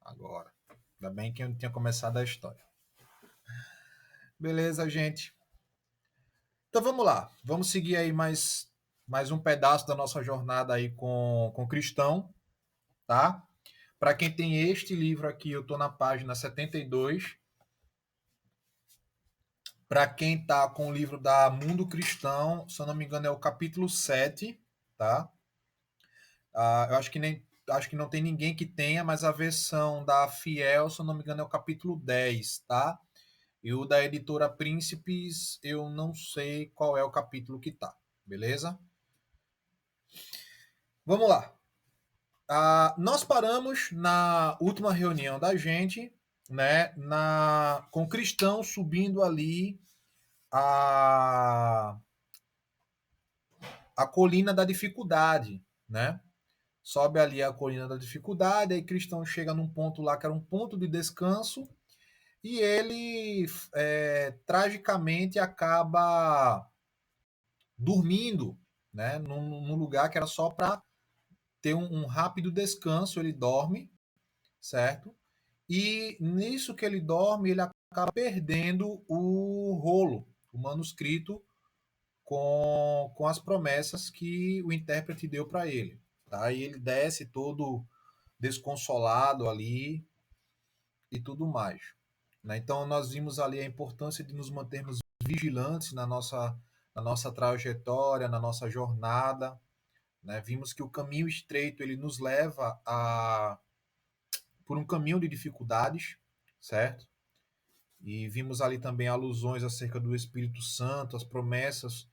Agora. Ainda bem que eu não tinha começado a história. Beleza, gente. Então vamos lá. Vamos seguir aí mais um pedaço da nossa jornada aí com Cristão, tá? Para quem tem este livro aqui, eu estou na página 72. Para quem tá com o livro da Mundo Cristão, se eu não me engano, é o capítulo 7, tá? Eu acho que não tem ninguém que tenha, mas a versão da Fiel, se eu não me engano, é o capítulo 10, tá? E o da editora Príncipes, eu não sei qual é o capítulo que tá, beleza? Vamos lá. Nós paramos na última reunião da gente, né? Com o Cristão subindo ali a, a colina da dificuldade, né? Sobe ali a colina da dificuldade, aí Cristão chega num ponto lá que era um ponto de descanso, e ele tragicamente acaba dormindo, né? Num lugar que era só para ter um rápido descanso, ele dorme, certo? E nisso que ele dorme, ele acaba perdendo o rolo, o manuscrito com as promessas que o intérprete deu para ele. Tá? E ele desce todo desconsolado ali e tudo mais. Né? Então, nós vimos ali a importância de nos mantermos vigilantes na nossa trajetória, na nossa jornada. Né? Vimos que o caminho estreito ele nos leva por um caminho de dificuldades, certo? E vimos ali também alusões acerca do Espírito Santo, as promessas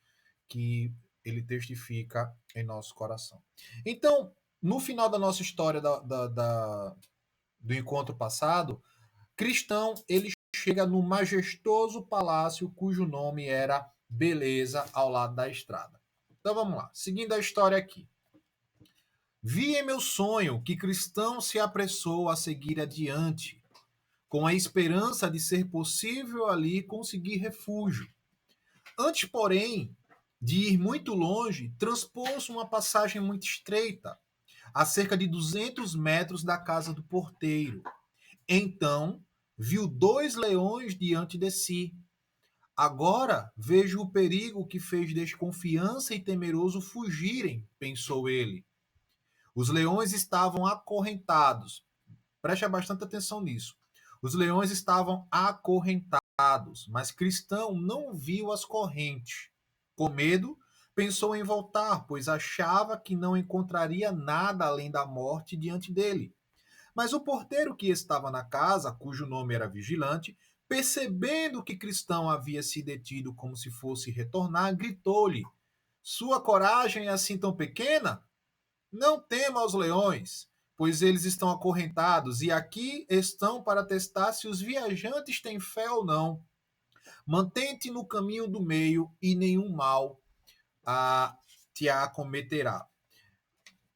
que ele testifica em nosso coração. Então, no final da nossa história do encontro passado, Cristão ele chega no majestoso palácio cujo nome era Beleza ao lado da estrada. Então vamos lá, seguindo a história aqui. Vi em meu sonho que Cristão se apressou a seguir adiante, com a esperança de ser possível ali conseguir refúgio. Antes, porém, de ir muito longe, transpôs uma passagem muito estreita, a cerca de 200 metros da casa do porteiro. Então, viu 2 leões diante de si. Agora vejo o perigo que fez desconfiança e temeroso fugirem, pensou ele. Os leões estavam acorrentados. Preste bastante atenção nisso. Os leões estavam acorrentados, mas Cristão não viu as correntes. Com medo, pensou em voltar, pois achava que não encontraria nada além da morte diante dele. Mas o porteiro que estava na casa, cujo nome era Vigilante, percebendo que Cristão havia se detido como se fosse retornar, gritou-lhe: Sua coragem é assim tão pequena? Não tema os leões, pois eles estão acorrentados e aqui estão para testar se os viajantes têm fé ou não. Mantente no caminho do meio e nenhum mal te acometerá.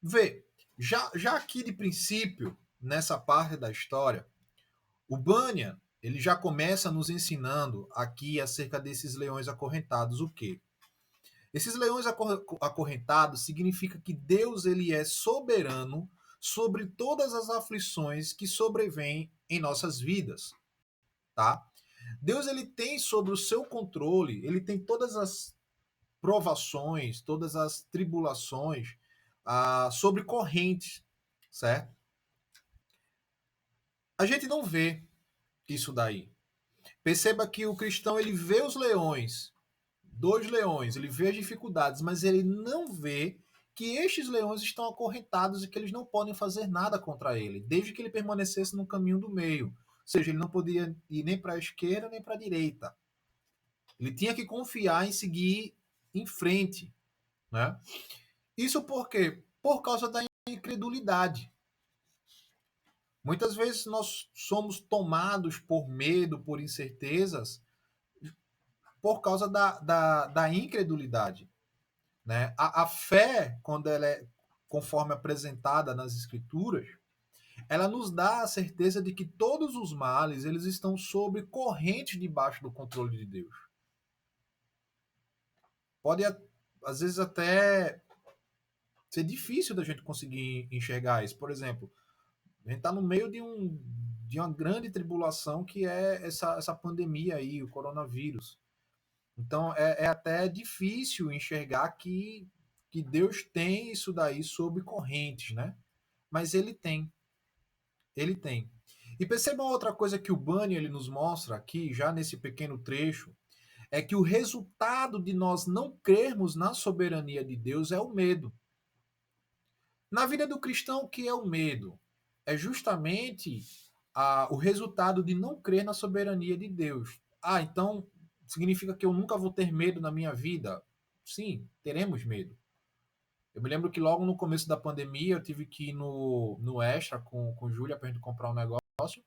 Vê, já aqui de princípio, nessa parte da história, o Bunyan ele já começa nos ensinando aqui acerca desses leões acorrentados o quê? Esses leões acorrentados significa que Deus ele é soberano sobre todas as aflições que sobrevêm em nossas vidas, tá? Deus ele tem sobre o seu controle, ele tem todas as provações, todas as tribulações sobre correntes, certo? A gente não vê isso daí. Perceba que o cristão ele vê os leões, 2 leões, ele vê as dificuldades, mas ele não vê que estes leões estão acorrentados e que eles não podem fazer nada contra ele, desde que ele permanecesse no caminho do meio. Ou seja, ele não podia ir nem para a esquerda nem para a direita. Ele tinha que confiar em seguir em frente. Né? Isso por quê? Por causa da incredulidade. Muitas vezes nós somos tomados por medo, por incertezas, por causa da incredulidade. Né? A fé, quando ela é conforme apresentada nas escrituras, ela nos dá a certeza de que todos os males eles estão sob corrente debaixo do controle de Deus. Pode, às vezes, até ser difícil da gente conseguir enxergar isso. Por exemplo, A gente está no meio de uma grande tribulação que é essa pandemia aí, o coronavírus. Então é até difícil enxergar que Deus tem isso daí sob correntes, né? Mas ele tem, ele tem. E perceba outra coisa que o Bunny ele nos mostra aqui, já nesse pequeno trecho, é que o resultado de nós não crermos na soberania de Deus é o medo. Na vida do cristão, o que é o medo? É justamente o resultado de não crer na soberania de Deus. Ah, então significa que eu nunca vou ter medo na minha vida? Sim, teremos medo. Eu me lembro que logo no começo da pandemia eu tive que ir no Extra com Júlia para a gente comprar um negócio.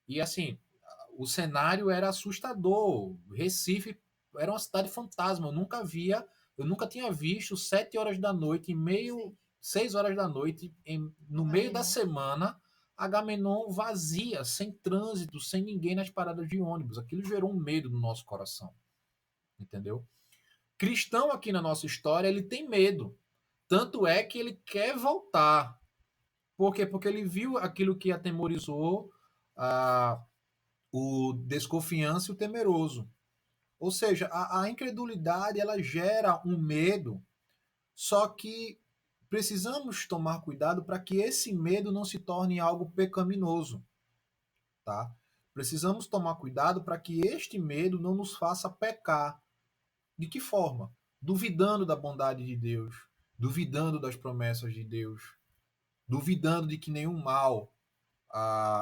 E assim, o cenário era assustador. Recife era uma cidade fantasma. Eu nunca tinha visto 7 horas da noite, 6 horas da noite, no meio da semana, Agamenon vazia, sem trânsito, sem ninguém nas paradas de ônibus. Aquilo gerou um medo no nosso coração, entendeu? Cristão aqui na nossa história, ele tem medo. Tanto é que ele quer voltar. Por quê? Porque ele viu aquilo que atemorizou a, o desconfiança e o temeroso. Ou seja, a incredulidade ela gera um medo, só que precisamos tomar cuidado para que esse medo não se torne algo pecaminoso, tá? Precisamos tomar cuidado para que este medo não nos faça pecar. De que forma? Duvidando da bondade de Deus, duvidando das promessas de Deus, duvidando de que nenhum mal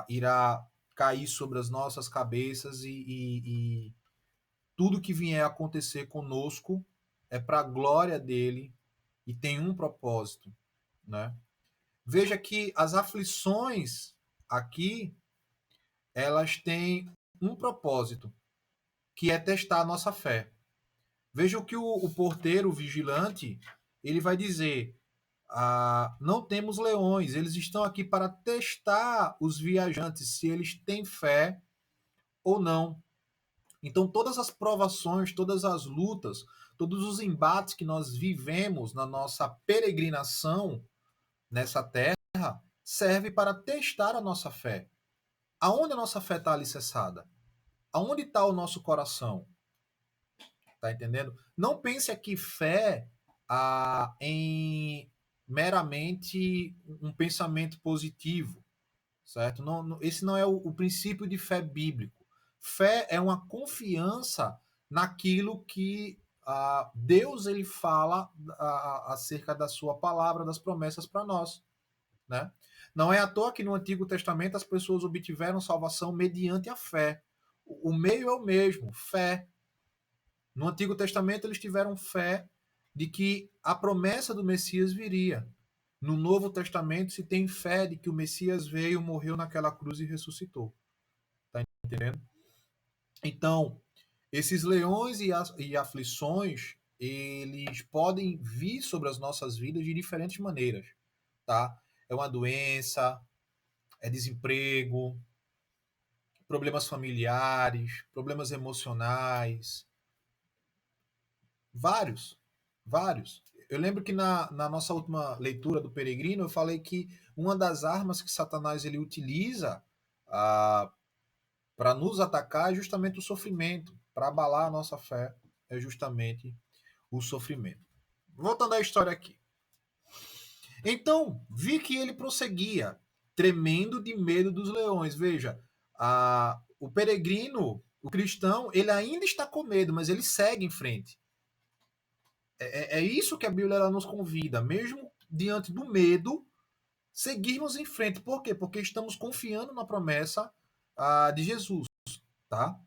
irá cair sobre as nossas cabeças e tudo que vier a acontecer conosco é para a glória dele e tem um propósito, né? Veja que as aflições aqui, elas têm um propósito, que é testar a nossa fé. Veja o que o porteiro, o vigilante, ele vai dizer: não temos leões, eles estão aqui para testar os viajantes, se eles têm fé ou não. Então, todas as provações, todas as lutas, todos os embates que nós vivemos na nossa peregrinação nessa terra serve para testar a nossa fé. Aonde a nossa fé está alicerçada? Aonde está o nosso coração? Tá entendendo? Não pense aqui fé em meramente um pensamento positivo, certo? Esse não é o princípio de fé bíblico. Fé é uma confiança naquilo que Deus ele fala acerca da sua palavra, das promessas para nós, né? Não é à toa que no Antigo Testamento as pessoas obtiveram salvação mediante a fé. O meio é o mesmo, fé. No Antigo Testamento eles tiveram fé de que a promessa do Messias viria. No Novo Testamento se tem fé de que o Messias veio, morreu naquela cruz e ressuscitou. Tá entendendo? Então, esses leões e aflições, eles podem vir sobre as nossas vidas de diferentes maneiras, tá? É uma doença, é desemprego, problemas familiares, problemas emocionais, vários, vários. Eu lembro que na nossa última leitura do Peregrino, eu falei que uma das armas que Satanás ele utiliza para nos atacar é justamente o sofrimento, para abalar a nossa fé é justamente o sofrimento. Voltando à história aqui. Então, vi que ele prosseguia, tremendo de medo dos leões. Veja, o peregrino, o cristão, ele ainda está com medo, mas ele segue em frente. É isso que a Bíblia ela nos convida, mesmo diante do medo, seguirmos em frente. Por quê? Porque estamos confiando na promessa de Jesus, tá?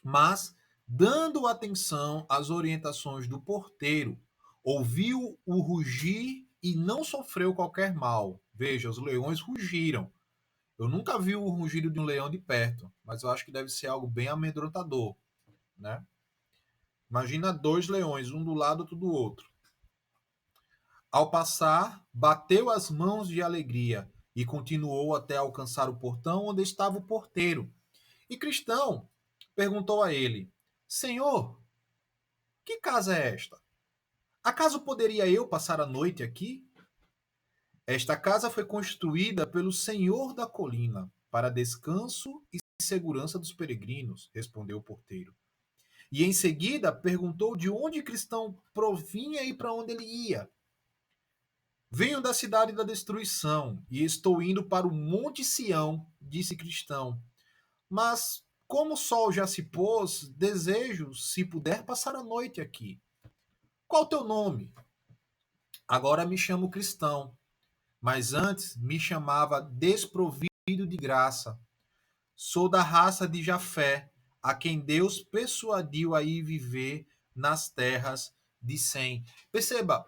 Mas dando atenção às orientações do porteiro, ouviu o rugir e não sofreu qualquer mal. Veja, os leões rugiram. Eu nunca vi o rugido de um leão de perto, mas eu acho que deve ser algo bem amedrontador, né? Imagina dois leões, um do lado, outro do outro. Ao passar, bateu as mãos de alegria e continuou até alcançar o portão onde estava o porteiro. E Cristão perguntou a ele: Senhor, que casa é esta? Acaso poderia eu passar a noite aqui? Esta casa foi construída pelo Senhor da colina, para descanso e segurança dos peregrinos, respondeu o porteiro. E em seguida perguntou de onde Cristão provinha e para onde ele ia. Venho da cidade da destruição e estou indo para o Monte Sião, disse Cristão. Mas, como o sol já se pôs, desejo, se puder, passar a noite aqui. Qual o teu nome? Agora me chamo Cristão, mas antes me chamava Desprovido de Graça. Sou da raça de Jafé, a quem Deus persuadiu a ir viver nas terras de Sem. Perceba,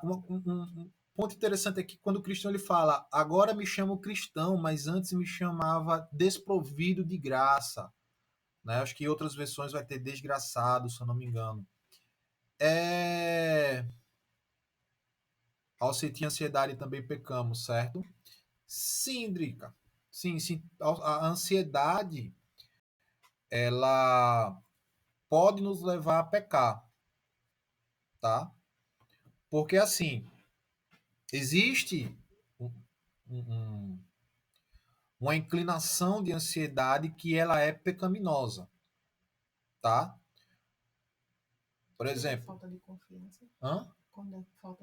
um ponto interessante aqui, quando o cristão ele fala, agora me chamo cristão, mas antes me chamava desprovido de graça. Né? Acho que em outras versões vai ter desgraçado, se eu não me engano. Ao sentir ansiedade também pecamos, certo? Sim, Drica. Sim, sim. A ansiedade, ela pode nos levar a pecar, tá? Porque assim, existe um, um, uma inclinação de ansiedade que ela é pecaminosa, tá? Por exemplo, falta de confiança. hã?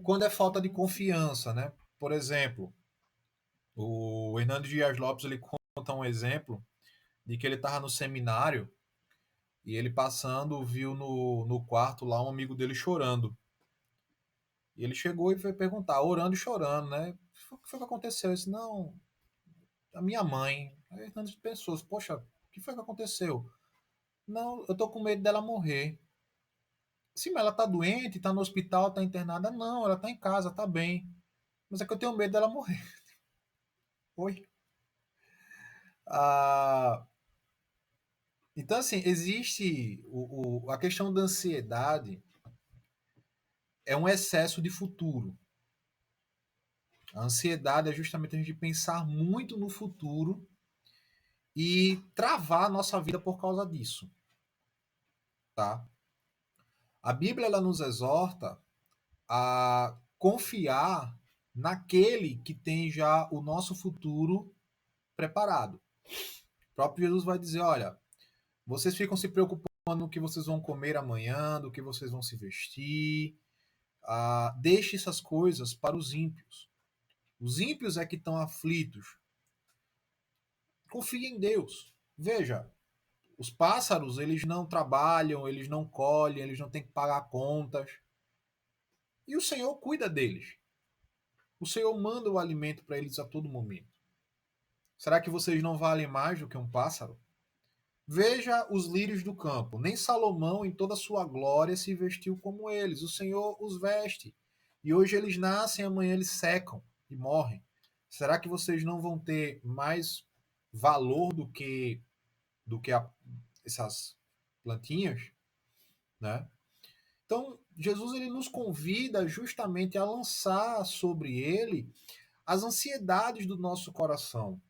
Quando é Falta de confiança, né? Por exemplo, o Hernando Dias Lopes ele conta um exemplo de que ele estava no seminário e ele passando viu no quarto lá um amigo dele chorando. E ele chegou e foi perguntar, orando e chorando, né? O que foi que aconteceu? Eu disse, não, a minha mãe. Aí Hernando pensou, poxa, o que foi que aconteceu? Não, eu tô com medo dela morrer. Sim, mas ela tá doente, tá no hospital, tá internada. Não, ela tá em casa, tá bem. Mas é que eu tenho medo dela morrer. Oi? Ah, então, assim, existe a questão da ansiedade é um excesso de futuro. A ansiedade é justamente a gente pensar muito no futuro e travar a nossa vida por causa disso, tá? A Bíblia ela nos exorta a confiar naquele que tem já o nosso futuro preparado. O próprio Jesus vai dizer: olha, vocês ficam se preocupando no que vocês vão comer amanhã, do que vocês vão se vestir. Deixe essas coisas para os ímpios. Os ímpios é que estão aflitos. Confie em Deus. Veja, os pássaros, eles não trabalham, eles não colhem, eles não têm que pagar contas. E o Senhor cuida deles. O Senhor manda o alimento para eles a todo momento. Será que vocês não valem mais do que um pássaro? Veja os lírios do campo. Nem Salomão, em toda a sua glória, se vestiu como eles. O Senhor os veste. E hoje eles nascem, amanhã eles secam e morrem. Será que vocês não vão ter mais valor do que essas plantinhas, né? Então, Jesus ele nos convida justamente a lançar sobre ele as ansiedades do nosso coração,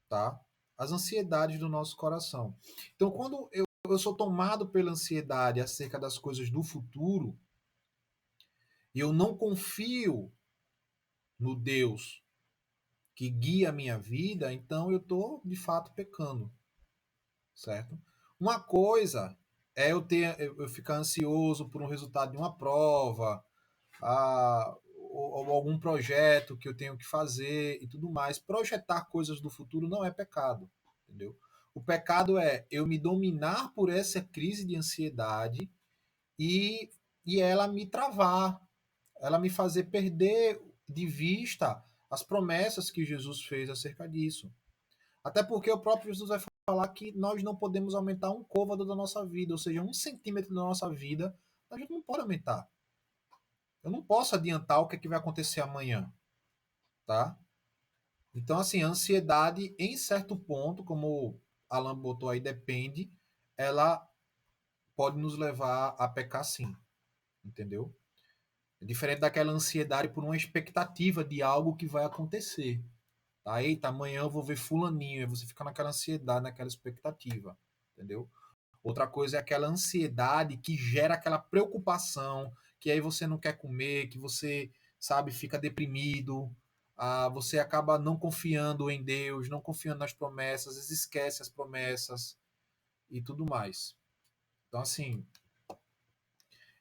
tá? As ansiedades do nosso coração. Então, quando eu sou tomado pela ansiedade acerca das coisas do futuro, e eu não confio no Deus que guia a minha vida, então eu estou de fato pecando, certo? Uma coisa é eu ficar ansioso por um resultado de uma prova, ou algum projeto que eu tenho que fazer e tudo mais. Projetar coisas do futuro não é pecado, entendeu? O pecado é eu me dominar por essa crise de ansiedade e, e ela me travar, ela me fazer perder de vista as promessas que Jesus fez acerca disso. Até porque o próprio Jesus vai falar que nós não podemos aumentar um côvado da nossa vida, ou seja, 1 centímetro da nossa vida, a gente não pode aumentar. Eu não posso adiantar o que, é que vai acontecer amanhã, tá? Então, assim, a ansiedade, em certo ponto, como Alan botou aí, depende, ela pode nos levar a pecar sim, entendeu? É diferente daquela ansiedade por uma expectativa de algo que vai acontecer. Tá? Eita, amanhã eu vou ver fulaninho, e você fica naquela ansiedade, naquela expectativa, entendeu? Outra coisa é aquela ansiedade que gera aquela preocupação, que aí você não quer comer, que você sabe, fica deprimido, você acaba não confiando em Deus, não confiando nas promessas, às vezes esquece as promessas e tudo mais. Então, assim,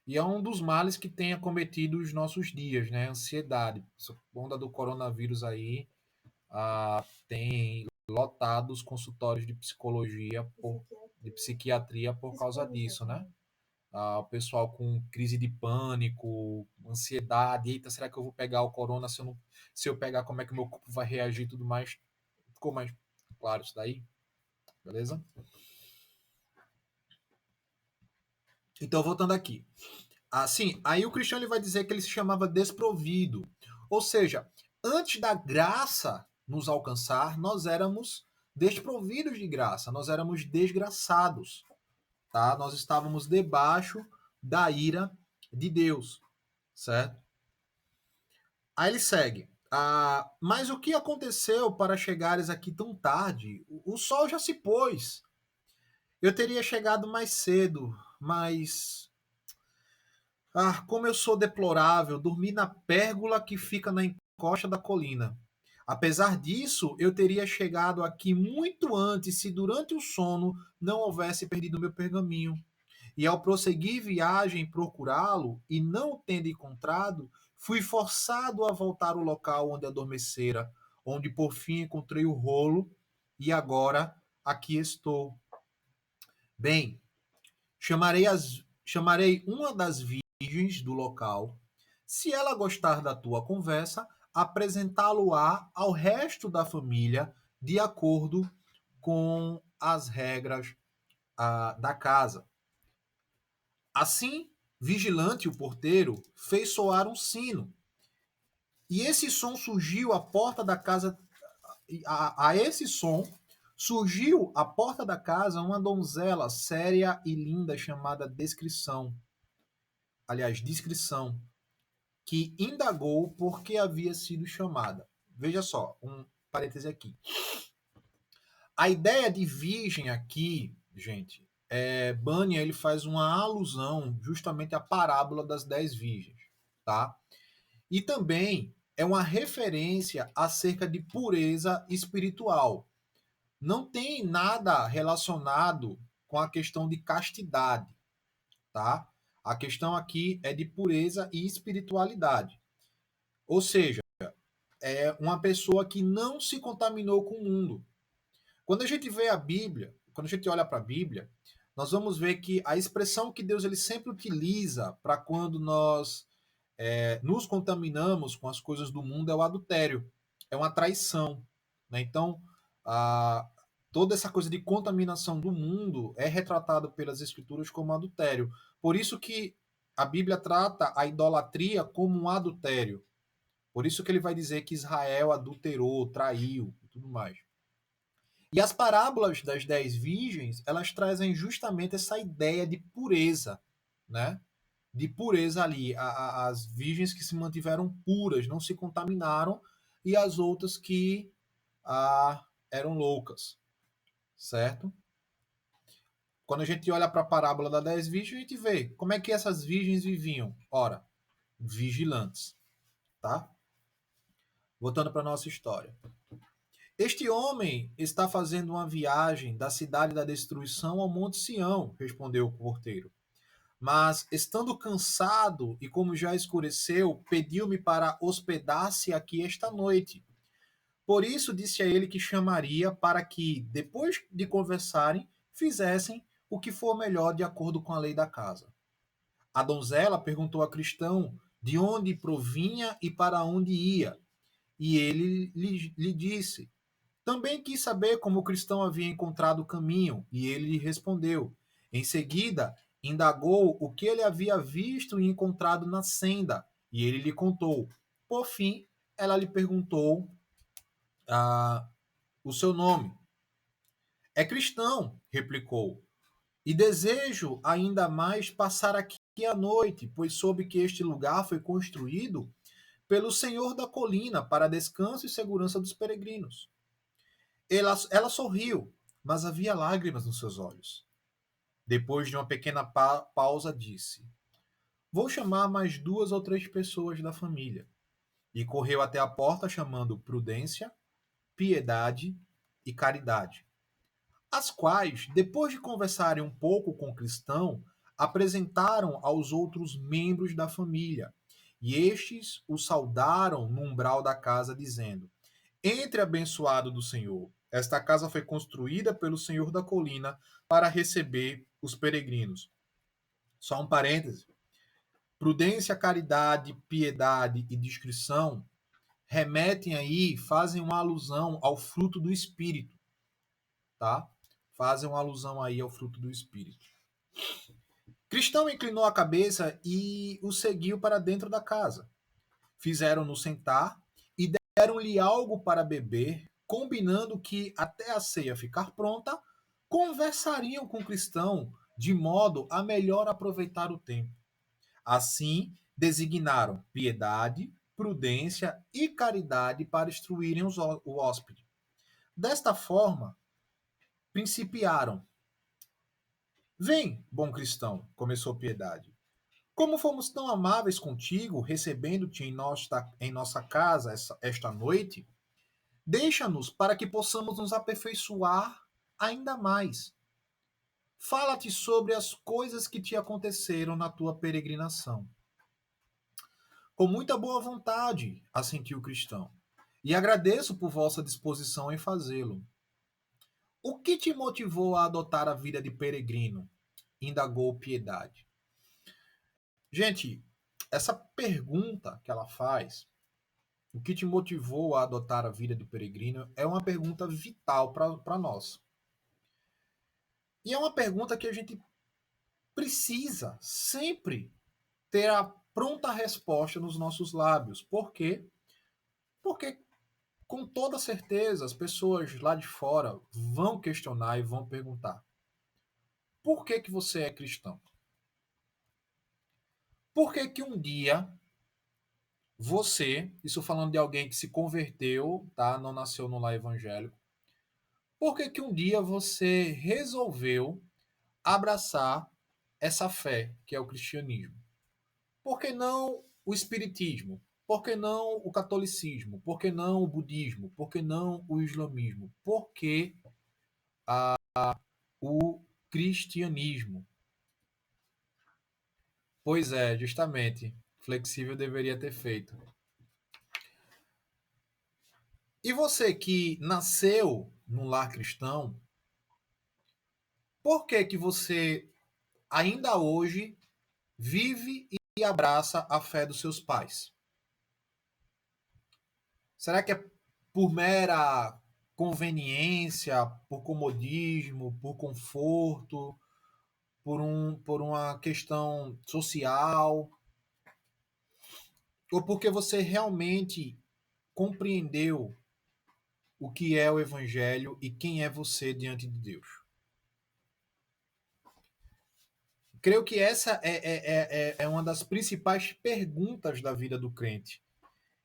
e é um dos males que tem acometido os nossos dias, né? Ansiedade. Essa onda do coronavírus aí tem lotado os consultórios de psicologia, de psiquiatria por causa disso, né? O pessoal com crise de pânico, ansiedade, eita, será que eu vou pegar o corona? Se eu pegar, como é que o meu corpo vai reagir e tudo mais? Ficou mais claro isso daí? Beleza? Então, voltando aqui. Assim, aí o cristão ele vai dizer que ele se chamava desprovido. Ou seja, antes da graça nos alcançar, nós éramos desprovidos de graça, nós éramos desgraçados, tá? Nós estávamos debaixo da ira de Deus, certo? Aí ele segue. Mas o que aconteceu para chegares aqui tão tarde? O sol já se pôs. Eu teria chegado mais cedo, mas como eu sou deplorável, dormi na pérgola que fica na encosta da colina. Apesar disso, eu teria chegado aqui muito antes se durante o sono não houvesse perdido meu pergaminho. E ao prosseguir viagem procurá-lo e não o tendo encontrado, fui forçado a voltar ao local onde adormecera, onde por fim encontrei o rolo e agora aqui estou. Bem, chamarei uma das virgens do local. Se ela gostar da tua conversa, apresentá-lo-á ao resto da família de acordo com as regras da casa. Assim, vigilante, o porteiro, fez soar um sino. E esse som surgiu à porta da casa. A esse som surgiu à porta da casa uma donzela séria e linda chamada Descrição. Aliás, Discrição, que indagou por que havia sido chamada. Veja só, um parêntese aqui. A ideia de virgem aqui, gente, Bunyan ele faz uma alusão justamente à parábola das 10 virgens, tá? E também é uma referência acerca de pureza espiritual. Não tem nada relacionado com a questão de castidade, tá? A questão aqui é de pureza e espiritualidade. Ou seja, é uma pessoa que não se contaminou com o mundo. Quando a gente vê a Bíblia, quando a gente olha para a Bíblia, nós vamos ver que a expressão que Deus ele sempre utiliza para quando nós nos contaminamos com as coisas do mundo é o adultério, é uma traição. Né? Então, a, toda essa coisa de contaminação do mundo é retratado pelas Escrituras como adultério. Por isso que a Bíblia trata a idolatria como um adultério. Por isso que ele vai dizer que Israel adulterou, traiu e tudo mais. E as parábolas das 10 virgens, elas trazem justamente essa ideia de pureza, né? De pureza ali. As virgens que se mantiveram puras, não se contaminaram, e as outras que eram loucas, certo? Quando a gente olha para a parábola das 10 virgens, a gente vê como é que essas virgens viviam. Ora, vigilantes, tá? Voltando para nossa história. Este homem está fazendo uma viagem da cidade da destruição ao Monte Sião, respondeu o porteiro. Mas, estando cansado e como já escureceu, pediu-me para hospedar-se aqui esta noite. Por isso disse a ele que chamaria para que, depois de conversarem, fizessem o que for melhor de acordo com a lei da casa. A donzela perguntou a Cristão de onde provinha e para onde ia. E ele lhe disse. Também quis saber como o cristão havia encontrado o caminho, e ele lhe respondeu. Em seguida, indagou o que ele havia visto e encontrado na senda, e ele lhe contou. Por fim, ela lhe perguntou o seu nome. É cristão, replicou, e desejo ainda mais passar aqui a noite, pois soube que este lugar foi construído pelo Senhor da colina para descanso e segurança dos peregrinos. Ela sorriu, mas havia lágrimas nos seus olhos. Depois de uma pequena pausa, disse: Vou chamar mais 2 ou 3 pessoas da família. e correu até a porta chamando Prudência, Piedade e Caridade, as quais, depois de conversarem um pouco com o cristão, apresentaram aos outros membros da família, e estes o saudaram no umbral da casa, dizendo: Entre, abençoado do Senhor. Esta casa foi construída pelo Senhor da colina para receber os peregrinos. Só um parêntese. Prudência, caridade, piedade e discrição remetem aí, fazem uma alusão ao fruto do Espírito, tá? Fazem uma alusão aí ao fruto do Espírito. Cristão inclinou a cabeça e o seguiu para dentro da casa. Fizeram-no sentar e deram-lhe algo para beber, combinando que, até a ceia ficar pronta, conversariam com o cristão de modo a melhor aproveitar o tempo. Assim, designaram piedade, prudência e caridade para instruírem o hóspede. Desta forma, principiaram. Vem, bom cristão, começou Piedade. Como fomos tão amáveis contigo, recebendo-te em nossa casa esta noite, deixa-nos para que possamos nos aperfeiçoar ainda mais. Fala-te sobre as coisas que te aconteceram na tua peregrinação. Com muita boa vontade, assentiu o cristão, e agradeço por vossa disposição em fazê-lo. O que te motivou a adotar a vida de peregrino? Indagou Piedade. Gente, essa pergunta que ela faz, o que te motivou a adotar a vida de peregrino, é uma pergunta vital para nós. E é uma pergunta que a gente precisa sempre ter a pronta resposta nos nossos lábios. Por quê? Porque, com toda certeza, as pessoas lá de fora vão questionar e vão perguntar: por que que você é cristão? Por que que um dia você, isso falando de alguém que se converteu, tá? Não nasceu no lar evangélico. Por que que um dia você resolveu abraçar essa fé, que é o cristianismo? Por que não o espiritismo? Por que não o catolicismo? Por que não o budismo? Por que não o islamismo? Por que o cristianismo? Pois é, justamente. Flexível deveria ter feito. E você que nasceu num lar cristão, por que que você ainda hoje vive e abraça a fé dos seus pais? Será que é por mera conveniência, por comodismo, por conforto, por uma questão social? Ou porque você realmente compreendeu o que é o Evangelho e quem é você diante de Deus? Creio que essa é uma das principais perguntas da vida do crente.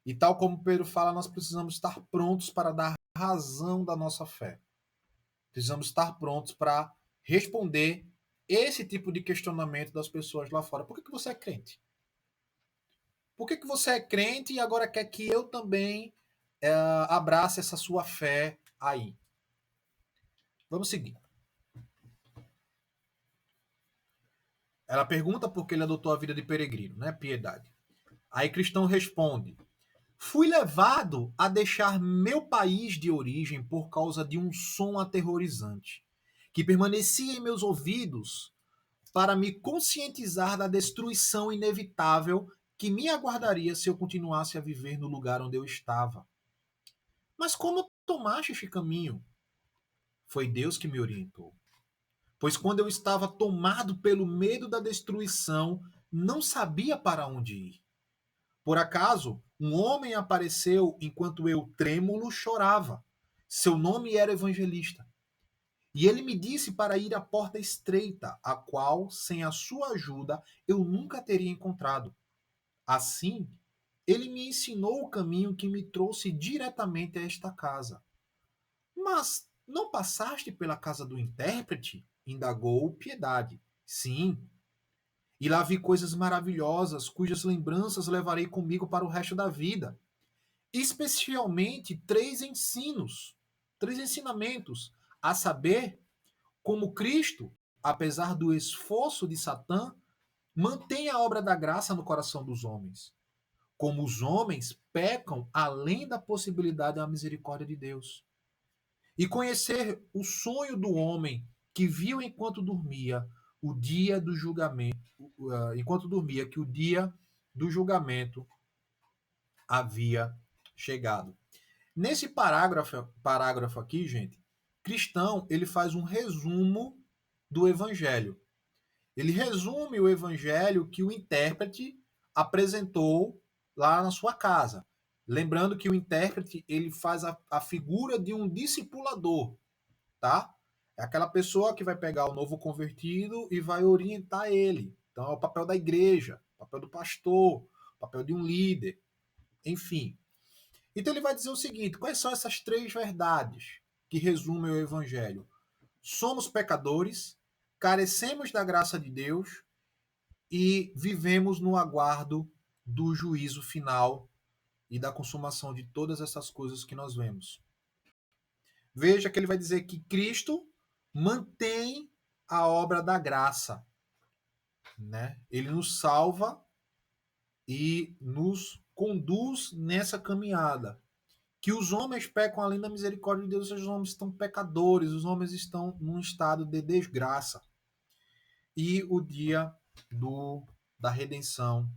E tal como Pedro fala, nós precisamos estar prontos para dar razão da nossa fé. Precisamos estar prontos para responder esse tipo de questionamento das pessoas lá fora. Por que você é crente? Por que você é crente e agora quer que eu também abrace essa sua fé aí? Vamos seguir. Ela pergunta por que ele adotou a vida de peregrino, né? Piedade. Aí Cristão responde: Fui levado a deixar meu país de origem por causa de um som aterrorizante, que permanecia em meus ouvidos para me conscientizar da destruição inevitável que me aguardaria se eu continuasse a viver no lugar onde eu estava. Mas como tomaste este caminho? Foi Deus que me orientou. Pois quando eu estava tomado pelo medo da destruição, não sabia para onde ir. Por acaso, um homem apareceu enquanto eu, trêmulo, chorava. Seu nome era Evangelista. E ele me disse para ir à porta estreita, a qual, sem a sua ajuda, eu nunca teria encontrado. Assim, ele me ensinou o caminho que me trouxe diretamente a esta casa. Mas não passaste pela casa do intérprete? Indagou Piedade. Sim. E lá vi coisas maravilhosas, cujas lembranças levarei comigo para o resto da vida. especialmente três ensinamentos, a saber, como Cristo, apesar do esforço de Satã, mantém a obra da graça no coração dos homens. Como os homens pecam além da possibilidade da misericórdia de Deus. E conhecer o sonho do homem que viu enquanto dormia o dia do julgamento, enquanto dormia que o dia do julgamento havia chegado. Nesse parágrafo aqui, gente, Cristão, ele faz um resumo do evangelho. Ele resume o evangelho que o intérprete apresentou lá na sua casa. Lembrando que o intérprete, ele faz a figura de um discipulador, tá? É aquela pessoa que vai pegar o novo convertido e vai orientar ele. Então é o papel da igreja, o papel do pastor, o papel de um líder, enfim. Então ele vai dizer o seguinte: quais são essas três verdades que resumem o evangelho? Somos pecadores, carecemos da graça de Deus e vivemos no aguardo do juízo final e da consumação de todas essas coisas que nós vemos. Veja que ele vai dizer que Cristo mantém a obra da graça, né? Ele nos salva e nos conduz nessa caminhada. Que os homens pecam além da misericórdia de Deus, os homens estão pecadores, os homens estão num estado de desgraça. E o dia da redenção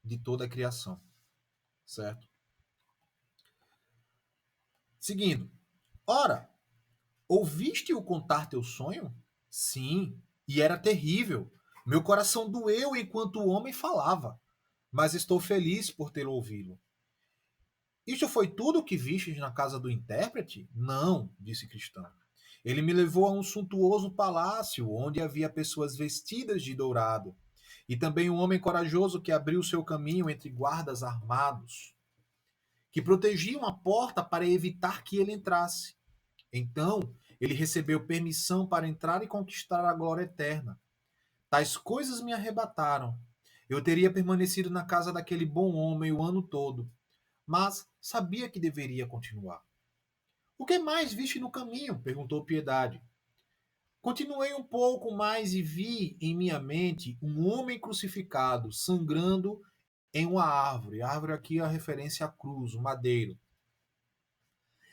de toda a criação, certo? Seguindo. Ora, ouviste-o contar teu sonho? Sim, e era terrível. Meu coração doeu enquanto o homem falava, mas estou feliz por tê-lo ouvido. Isto foi tudo o que vistes na casa do intérprete? Não, disse Cristão. Ele me levou a um suntuoso palácio, onde havia pessoas vestidas de dourado, e também um homem corajoso que abriu seu caminho entre guardas armados, que protegiam a porta para evitar que ele entrasse. Então, ele recebeu permissão para entrar e conquistar a glória eterna. Tais coisas me arrebataram. Eu teria permanecido na casa daquele bom homem o ano todo, mas sabia que deveria continuar. O que mais viste no caminho? Perguntou Piedade. Continuei um pouco mais e vi em minha mente um homem crucificado, sangrando em uma árvore. A árvore aqui é a referência à cruz, o madeiro.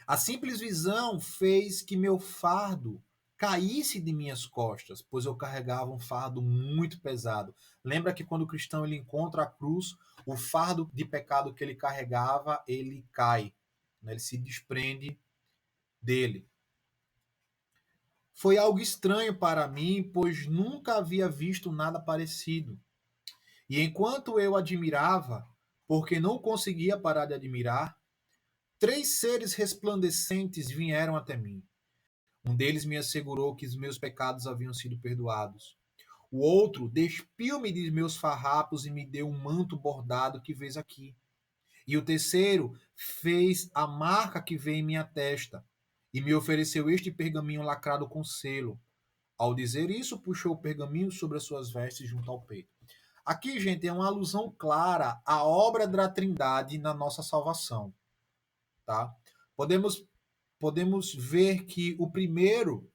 A simples visão fez que meu fardo caísse de minhas costas, pois eu carregava um fardo muito pesado. Lembra que quando o cristão ele encontra a cruz, o fardo de pecado que ele carregava, ele cai, né? Ele se desprende dele. Foi algo estranho para mim, pois nunca havia visto nada parecido. E enquanto eu admirava, porque não conseguia parar de admirar, três seres resplandecentes vieram até mim. Um deles me assegurou que os meus pecados haviam sido perdoados. O outro despiu-me de meus farrapos e me deu um manto bordado que vês aqui. E o terceiro fez a marca que vê em minha testa e me ofereceu este pergaminho lacrado com selo. Ao dizer isso, puxou o pergaminho sobre as suas vestes junto ao peito. Aqui, gente, é uma alusão clara à obra da Trindade na nossa salvação, tá? Podemos ver que o primeiro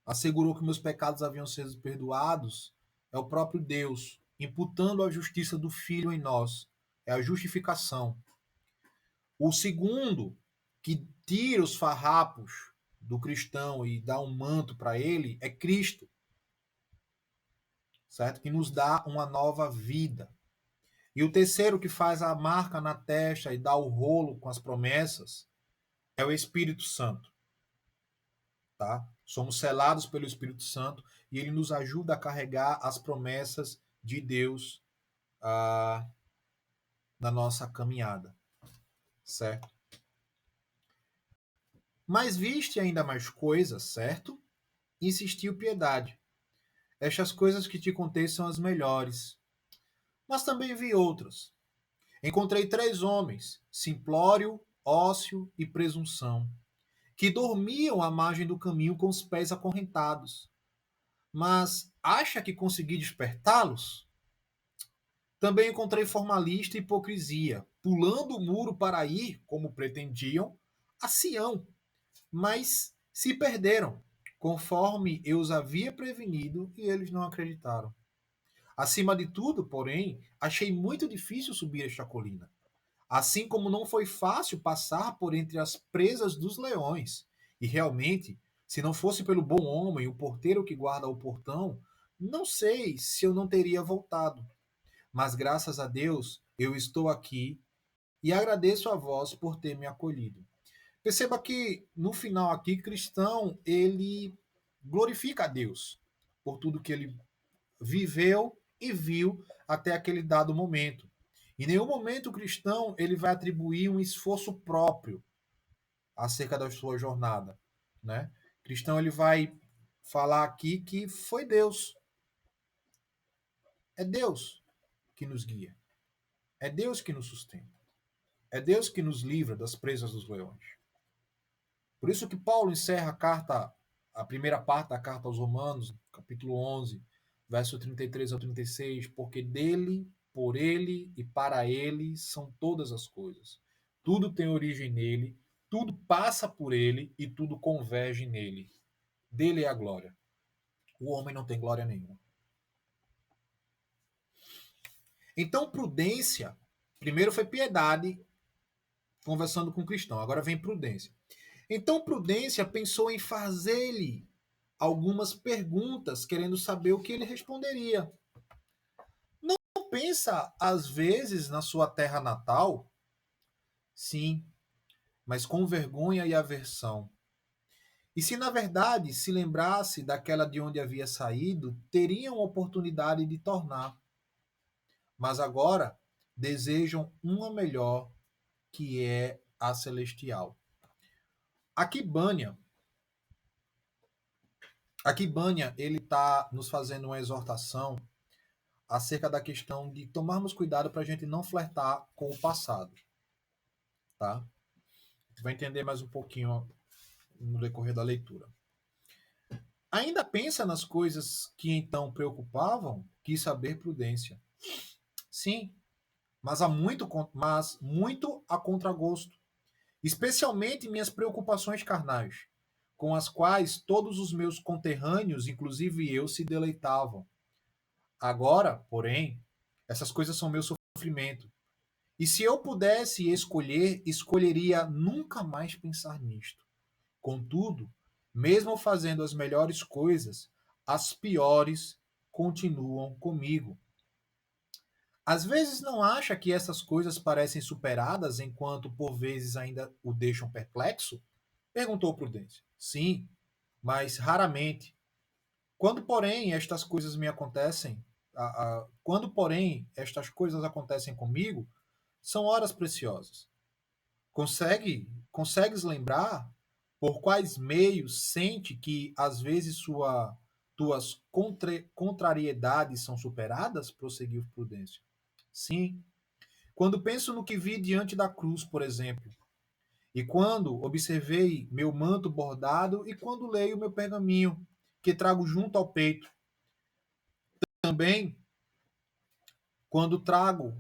assegurou que meus pecados haviam sido perdoados é o próprio Deus, imputando a justiça do Filho em nós. É a justificação. O segundo, que tira os farrapos do cristão e dá um manto para ele, é Cristo, certo? Que nos dá uma nova vida. E o terceiro, que faz a marca na testa e dá o rolo com as promessas, é o Espírito Santo. Tá? Somos selados pelo Espírito Santo e ele nos ajuda a carregar as promessas de Deus na nossa caminhada, certo? Mas viste ainda mais coisas, certo? Insistiu Piedade. Estas coisas que te contei são as melhores. Mas também vi outras. Encontrei três homens, Simplório, Ócio e Presunção, que dormiam à margem do caminho com os pés acorrentados. Mas acha que consegui despertá-los? Também encontrei formalista e hipocrisia, pulando o muro para ir, como pretendiam, a Sião, mas se perderam, conforme eu os havia prevenido, e eles não acreditaram. Acima de tudo, porém, achei muito difícil subir esta colina, assim como não foi fácil passar por entre as presas dos leões. E realmente, se não fosse pelo bom homem, o porteiro que guarda o portão, não sei se eu não teria voltado. Mas graças a Deus, eu estou aqui e agradeço a vós por ter me acolhido. Perceba que no final aqui, cristão, ele glorifica a Deus por tudo que ele viveu e viu até aquele dado momento. Em nenhum momento o cristão ele vai atribuir um esforço próprio acerca da sua jornada, né? O cristão ele vai falar aqui que foi Deus, é Deus que nos guia, é Deus que nos sustenta, é Deus que nos livra das presas dos leões. Por isso que Paulo encerra a carta, a primeira parte da carta aos Romanos, capítulo 11, verso 33 ao 36, porque dele, por ele e para ele são todas as coisas. Tudo tem origem nele, tudo passa por ele e tudo converge nele. Dele é a glória. O homem não tem glória nenhuma. Então, prudência, primeiro foi piedade, conversando com o cristão, agora vem prudência. Então, prudência pensou em fazer-lhe algumas perguntas, querendo saber o que ele responderia. Não pensa, às vezes, na sua terra natal? Sim, mas com vergonha e aversão. E se na verdade se lembrasse daquela de onde havia saído, teriam oportunidade de tornar. Mas agora desejam uma melhor, que é a celestial. Aqui Bânia, ele está nos fazendo uma exortação acerca da questão de tomarmos cuidado para a gente não flertar com o passado, tá? A gente vai entender mais um pouquinho no decorrer da leitura. Ainda pensa nas coisas que então preocupavam? Quis saber prudência. Sim, mas muito a contragosto, especialmente minhas preocupações carnais, com as quais todos os meus conterrâneos, inclusive eu, se deleitavam. Agora, porém, essas coisas são meu sofrimento. E se eu pudesse escolher, escolheria nunca mais pensar nisto. Contudo, mesmo fazendo as melhores coisas, as piores continuam comigo. Às vezes não acha que essas coisas parecem superadas enquanto por vezes ainda o deixam perplexo? Perguntou Prudência. Sim, mas raramente. Quando, porém, estas coisas acontecem comigo, são horas preciosas. Consegues lembrar por quais meios sente que às vezes tuas contrariedades são superadas? Prosseguiu Prudência. Sim. Quando penso no que vi diante da cruz, por exemplo, e quando observei meu manto bordado e quando leio meu pergaminho que trago junto ao peito, também quando trago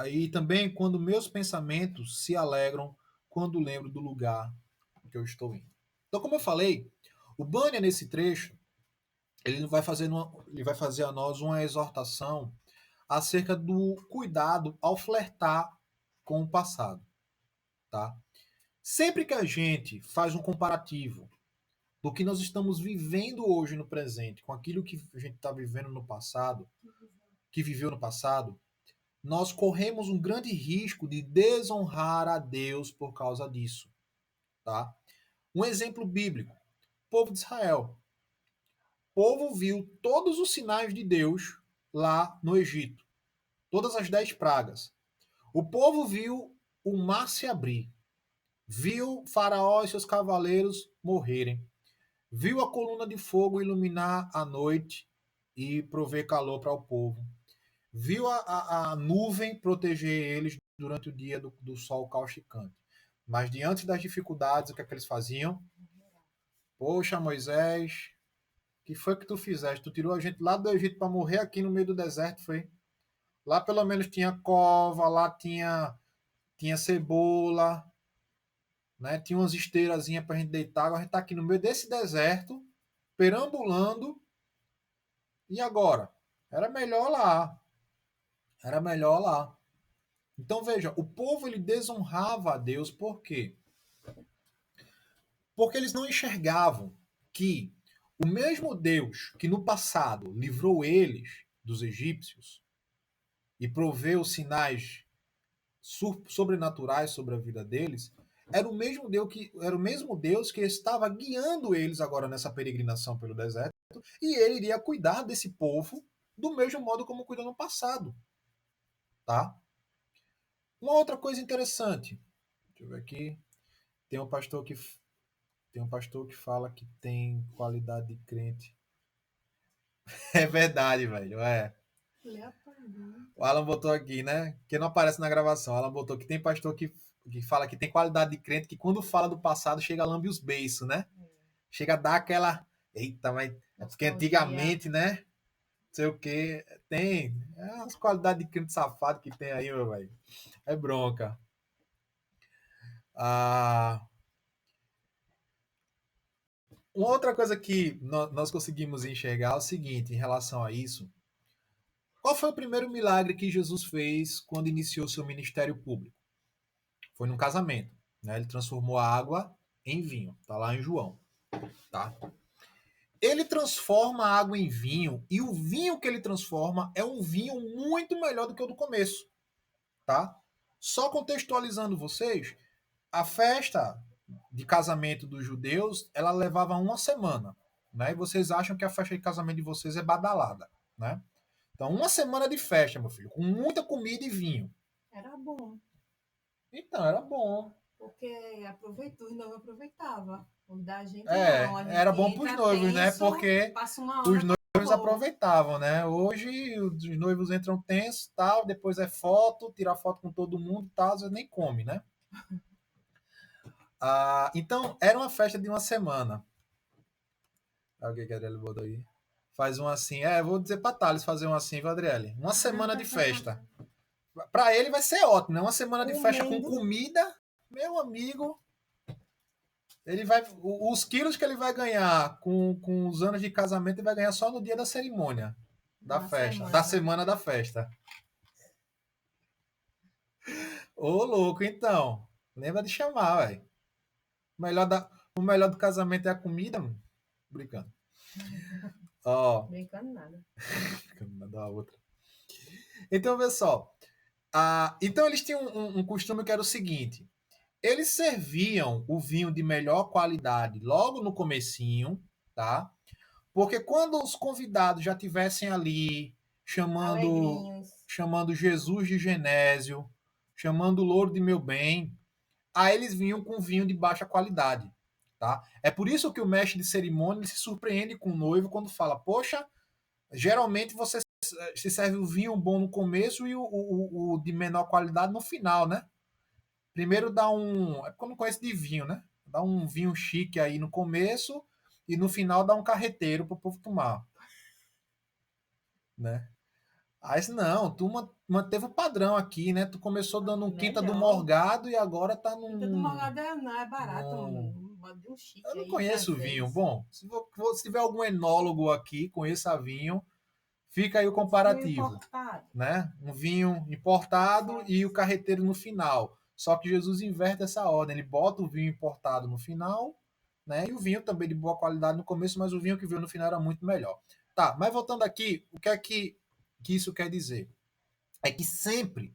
e também quando meus pensamentos se alegram quando lembro do lugar que eu estou indo. Então, como eu falei, o Bânia nesse trecho ele vai fazer a nós uma exortação acerca do cuidado ao flertar com o passado, tá? Sempre que a gente faz um comparativo do que nós estamos vivendo hoje no presente com aquilo que a gente está vivendo no passado, que viveu no passado, nós corremos um grande risco de desonrar a Deus por causa disso, tá? Um exemplo bíblico: o povo de Israel. O povo viu todos os sinais de Deus lá no Egito, todas as 10 pragas. O povo viu o mar se abrir, viu Faraó e seus cavaleiros morrerem, viu a coluna de fogo iluminar a noite e prover calor para o povo, viu a nuvem proteger eles durante o dia do sol causticante. Mas diante das dificuldades, o que é que eles faziam? Poxa, Moisés, que foi que tu fizeste? Tu tirou a gente lá do Egito para morrer aqui no meio do deserto, foi? Lá pelo menos tinha cova, lá tinha cebola, né? Tinha umas esteirazinhas pra gente deitar. Agora a gente tá aqui no meio desse deserto, perambulando. E agora? Era melhor lá. Era melhor lá. Então veja, o povo ele desonrava a Deus por quê? Porque eles não enxergavam que o mesmo Deus que no passado livrou eles dos egípcios e proveu sinais sobrenaturais sobre a vida deles, era o mesmo Deus que estava guiando eles agora nessa peregrinação pelo deserto, e ele iria cuidar desse povo do mesmo modo como cuidou no passado, tá? Uma outra coisa interessante, deixa eu ver aqui, tem um pastor que tem um pastor que fala que tem qualidade de crente. É verdade, velho, é. Leopardinho. O Alan botou aqui, né? Que não aparece na gravação. O Alan botou que tem pastor que fala que tem qualidade de crente, que quando fala do passado chega a lambe os beiços, né? Chega a dar aquela. Eita, mas é porque Nostalgia. antigamente, né? Não sei o quê. Tem. É as qualidades de crente safado que tem aí, meu velho. É bronca. Ah, uma outra coisa que nós conseguimos enxergar é o seguinte, em relação a isso. Qual foi o primeiro milagre que Jesus fez quando iniciou seu ministério público? Foi num casamento, né? Ele transformou a água em vinho. Tá lá em João, tá? Ele transforma a água em vinho e o vinho que ele transforma é um vinho muito melhor do que o do começo, tá? Só contextualizando vocês, a festa de casamento dos judeus, ela levava uma semana, né? E vocês acham que a festa de casamento de vocês é badalada, né? Então, uma semana de festa, meu filho, com muita comida e vinho. Era bom, Então, era bom. porque aproveitou, os noivos aproveitava. O da gente É, não, a era gente bom para os entra noivos, né? tenso, Porque passa uma os hora, noivos acabou. aproveitavam, né? Hoje os noivos entram tensos, tal, depois é foto, tirar foto com todo mundo, tal, às vezes nem come, né? Ah, então, era uma festa de uma semana. Ah, o que que a Adriele botou aí? Faz um assim. É, vou dizer para Thales fazer um assim, viu, Adriele? Uma semana de festa. Para ele vai ser ótimo, né? Uma semana de festa com Comendo. comida, meu amigo. Ele vai. Os quilos que ele vai ganhar com os anos de casamento, ele vai ganhar só no dia da cerimônia. Da Uma festa. Da semana. semana da festa. Ô, louco, então. Lembra de chamar, velho. O melhor do casamento é a comida, mano. Brincando. Ó, Brincando nada. mandar a outra. Então, vê só. Então, eles tinham um costume que era o seguinte. Eles serviam o vinho de melhor qualidade logo no comecinho, tá? Porque quando os convidados já tivessem ali chamando Alegrinhos. chamando Jesus de Genésio, chamando o louro de meu bem, aí eles vinham com vinho de baixa qualidade, tá? É por isso que o mestre de cerimônia se surpreende com o noivo quando fala: "Poxa, geralmente você se serve o vinho bom no começo e o de menor qualidade no final, né? Primeiro dá um. É porque eu não conheço de vinho, né? Dá um vinho chique aí no começo e no final dá um carreteiro para o povo tomar, né? Aí não, tu manteve o padrão aqui, né? Tu começou dando um quinta do Melhor. morgado e agora tá Quinta do Morgado não é barato, num... de um Eu chique não aí, conheço vinho. francês. Bom, se tiver algum enólogo aqui, conheça vinho, fica aí o Vinho comparativo, importado. né? Um vinho importado e o carreteiro no final. Só que Jesus inverte essa ordem, ele bota o vinho importado no final, né? E o vinho também de boa qualidade no começo, mas o vinho que veio no final era muito melhor. Tá, mas voltando aqui, o que é que isso quer dizer? É que sempre,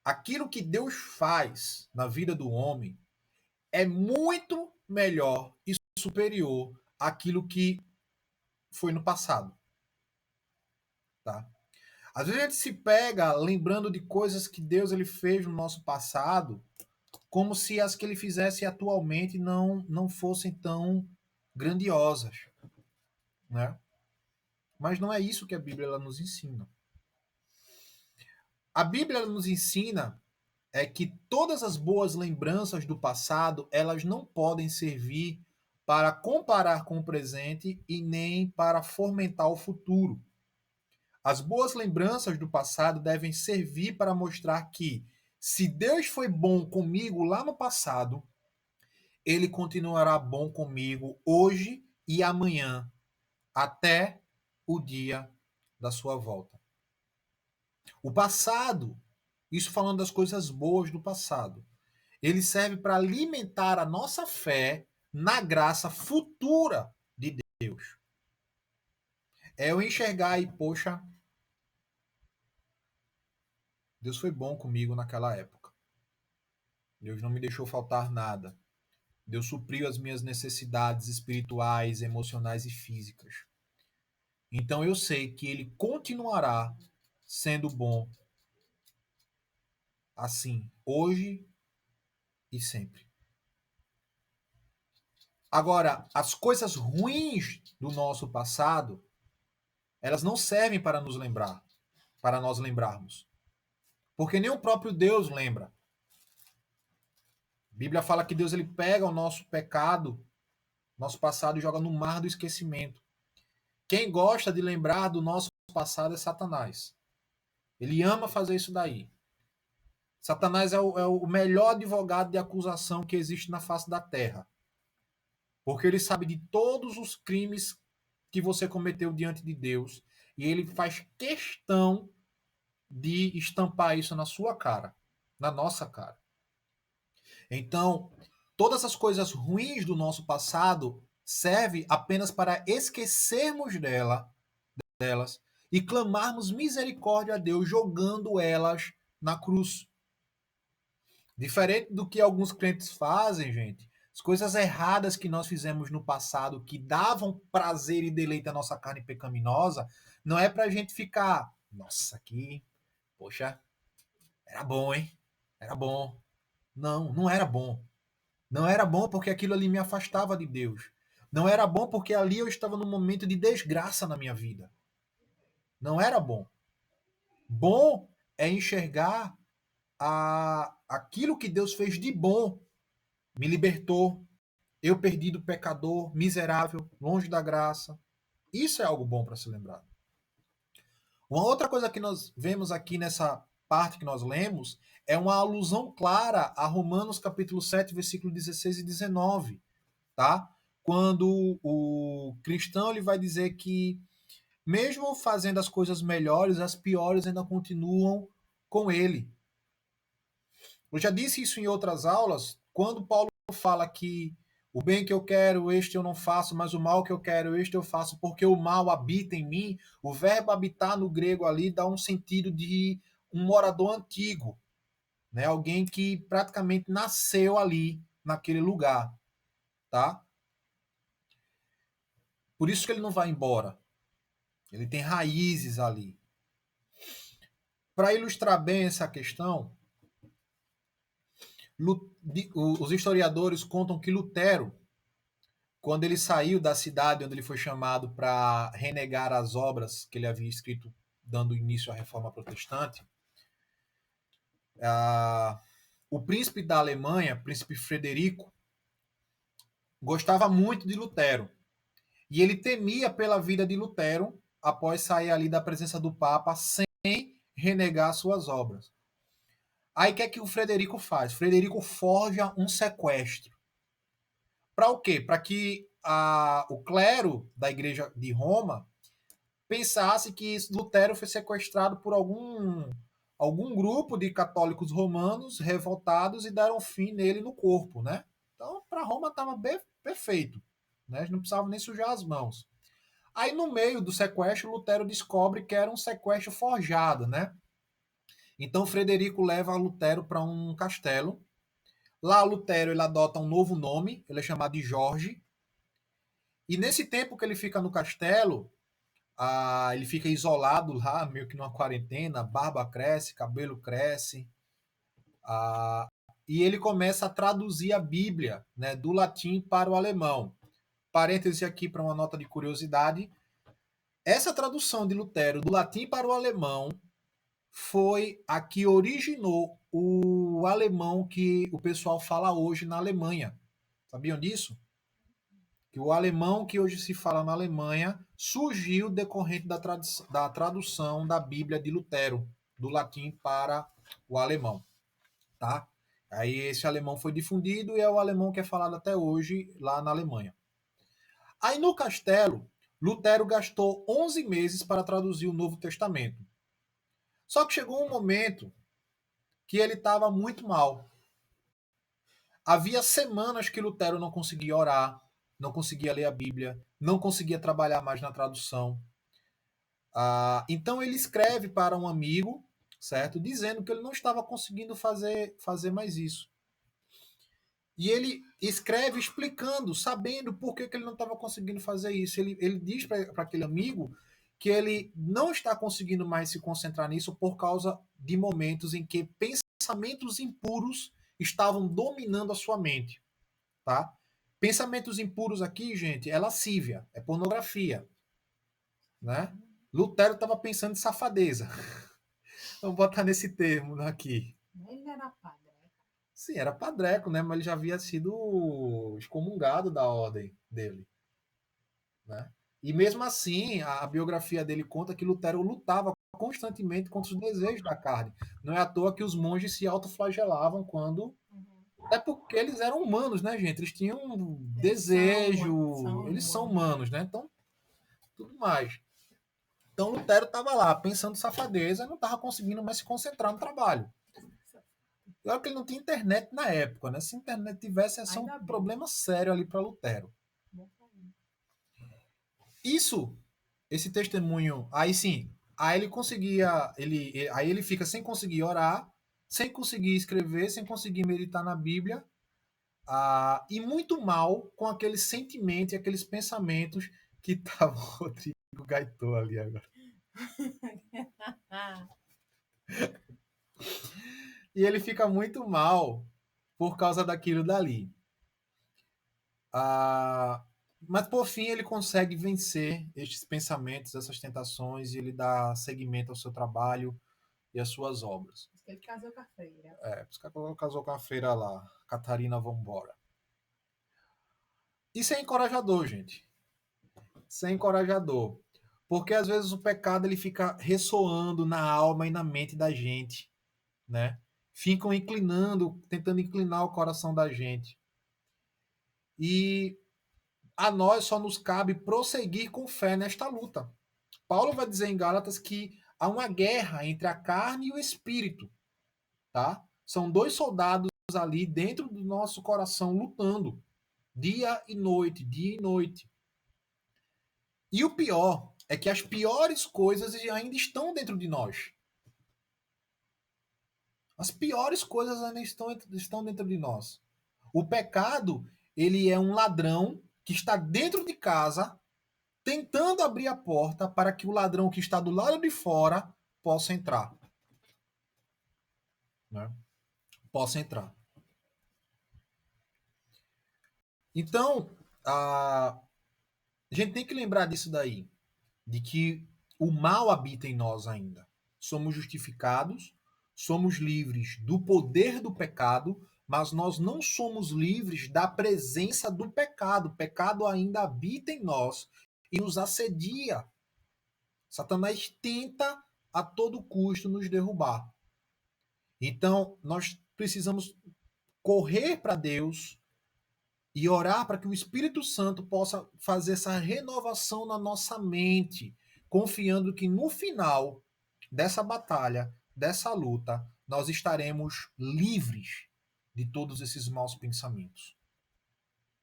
aquilo que Deus faz na vida do homem é muito melhor e superior àquilo que foi no passado, tá? Às vezes a gente se pega lembrando de coisas que Deus ele fez no nosso passado, como se as que ele fizesse atualmente não fossem tão grandiosas, né? Mas não é isso que a Bíblia ela nos ensina. A Bíblia ela nos ensina é que todas as boas lembranças do passado, elas não podem servir para comparar com o presente e nem para fomentar o futuro. As boas lembranças do passado devem servir para mostrar que, se Deus foi bom comigo lá no passado, ele continuará bom comigo hoje e amanhã, até o dia da sua volta. O passado, isso falando das coisas boas do passado, ele serve para alimentar a nossa fé na graça futura de Deus. É eu enxergar e, poxa, Deus foi bom comigo naquela época. Deus não me deixou faltar nada. Deus supriu as minhas necessidades espirituais, emocionais e físicas. Então eu sei que ele continuará sendo bom assim, hoje e sempre. Agora, as coisas ruins do nosso passado, elas não servem para nos lembrar, para nós lembrarmos. Porque nem o próprio Deus lembra. A Bíblia fala que Deus ele pega o nosso pecado, nosso passado e joga no mar do esquecimento. Quem gosta de lembrar do nosso passado é Satanás. Ele ama fazer isso daí. Satanás é o melhor advogado de acusação que existe na face da terra. Porque ele sabe de todos os crimes que você cometeu diante de Deus e ele faz questão de estampar isso na sua cara, na nossa cara. Então, todas as coisas ruins do nosso passado servem apenas para esquecermos delas e clamarmos misericórdia a Deus jogando elas na cruz. Diferente do que alguns crentes fazem, gente, as coisas erradas que nós fizemos no passado, que davam prazer e deleite à nossa carne pecaminosa, não é pra gente ficar, nossa, aqui, poxa, era bom, hein? Era bom. Não, não era bom. Não era bom porque aquilo ali me afastava de Deus. Não era bom porque ali eu estava num momento de desgraça na minha vida. Não era bom. Bom é enxergar aquilo que Deus fez de bom. Me libertou, eu perdido, pecador, miserável, longe da graça. Isso é algo bom para se lembrar. Uma outra coisa que nós vemos aqui nessa parte que nós lemos é uma alusão clara a Romanos capítulo 7, versículo 16 e 19, tá? Quando o cristão ele vai dizer que mesmo fazendo as coisas melhores, as piores ainda continuam com ele. Eu já disse isso em outras aulas, quando Paulo fala que o bem que eu quero, este eu não faço, mas o mal que eu quero, este eu faço, porque o mal habita em mim. O verbo habitar no grego ali dá um sentido de um morador antigo, né? Alguém que praticamente nasceu ali, naquele lugar, tá? Por isso que ele não vai embora. Ele tem raízes ali. Para ilustrar bem essa questão, os historiadores contam que Lutero, quando ele saiu da cidade onde ele foi chamado para renegar as obras que ele havia escrito dando início à Reforma Protestante, o príncipe da Alemanha, príncipe Frederico, gostava muito de Lutero. E ele temia pela vida de Lutero após sair ali da presença do Papa sem renegar suas obras. Aí o que é que o Frederico faz? Frederico forja um sequestro. Para o quê? Para que o clero da igreja de Roma pensasse que Lutero foi sequestrado por algum grupo de católicos romanos revoltados e deram fim nele no corpo, né? Então, para Roma estava perfeito, né? Não precisava nem sujar as mãos. Aí, no meio do sequestro, Lutero descobre que era um sequestro forjado, né? Então, Frederico leva Lutero para um castelo. Lá, Lutero ele adota um novo nome, ele é chamado de Jorge. E nesse tempo que ele fica no castelo, ele fica isolado lá, meio que numa quarentena, barba cresce, cabelo cresce, e ele começa a traduzir a Bíblia, né, do latim para o alemão. Parêntese aqui para uma nota de curiosidade. Essa tradução de Lutero do latim para o alemão foi a que originou o alemão que o pessoal fala hoje na Alemanha. Sabiam disso? que o alemão que hoje se fala na Alemanha surgiu decorrente da tradução da Bíblia de Lutero, do latim para o alemão, tá? Aí esse alemão foi difundido e é o alemão que é falado até hoje lá na Alemanha. Aí no castelo, Lutero gastou 11 meses para traduzir o Novo Testamento. Só que chegou um momento que ele estava muito mal. Havia semanas que Lutero não conseguia orar, não conseguia ler a Bíblia, não conseguia trabalhar mais na tradução. Então ele escreve para um amigo, certo, dizendo que ele não estava conseguindo fazer mais isso. E ele escreve explicando, sabendo por que ele não estava conseguindo fazer isso. Ele diz para aquele amigo que ele não está conseguindo mais se concentrar nisso por causa de momentos em que pensamentos impuros estavam dominando a sua mente, tá? Pensamentos impuros aqui, gente, é lascívia, é pornografia, né? Lutero estava pensando em safadeza. Vamos botar nesse termo aqui. Ele era padre. Sim, era padreco, né? Mas ele já havia sido excomungado da ordem dele, né? E mesmo assim, a biografia dele conta que Lutero lutava constantemente contra os desejos da carne. Não é à toa que os monges se autoflagelavam quando. É porque eles eram humanos, né, gente? Eles tinham um desejo. Eles são humanos, né? Então, tudo mais. Então, Lutero estava lá pensando em safadeza e não estava conseguindo mais se concentrar no trabalho. Claro que ele não tinha internet na época, né? Se a internet tivesse, ia ser um problema sério ali para Lutero. Esse testemunho, aí sim, aí ele conseguia, aí ele fica sem conseguir orar, sem conseguir escrever, sem conseguir meditar na Bíblia, e muito mal com aqueles sentimentos e aqueles pensamentos que estavam o Rodrigo Gaitou ali agora. E ele fica muito mal por causa daquilo dali. Mas por fim ele consegue vencer estes pensamentos, essas tentações, e ele dá seguimento ao seu trabalho e às suas obras. Ele casou com a freira. Por isso que ele casou com a freira lá, Catarina Vambora. Isso é encorajador, gente. Isso é encorajador. Porque às vezes o pecado ele fica ressoando na alma e na mente da gente, né? Ficam inclinando, tentando inclinar o coração da gente. E a nós só nos cabe prosseguir com fé nesta luta. Paulo vai dizer em Gálatas que há uma guerra entre a carne e o espírito, tá? São dois soldados ali dentro do nosso coração lutando, dia e noite, dia e noite. E o pior é que as piores coisas ainda estão dentro de nós. As piores coisas ainda estão dentro de nós. O pecado, ele é um ladrão que está dentro de casa tentando abrir a porta para que o ladrão que está do lado de fora possa entrar. Né? Possa entrar. Então, a gente tem que lembrar disso daí, de que o mal habita em nós ainda. Somos justificados, somos livres do poder do pecado, mas nós não somos livres da presença do pecado. O pecado ainda habita em nós e nos assedia. Satanás tenta a todo custo nos derrubar. Então, nós precisamos correr para Deus e orar para que o Espírito Santo possa fazer essa renovação na nossa mente, confiando que no final dessa batalha, dessa luta, nós estaremos livres de todos esses maus pensamentos,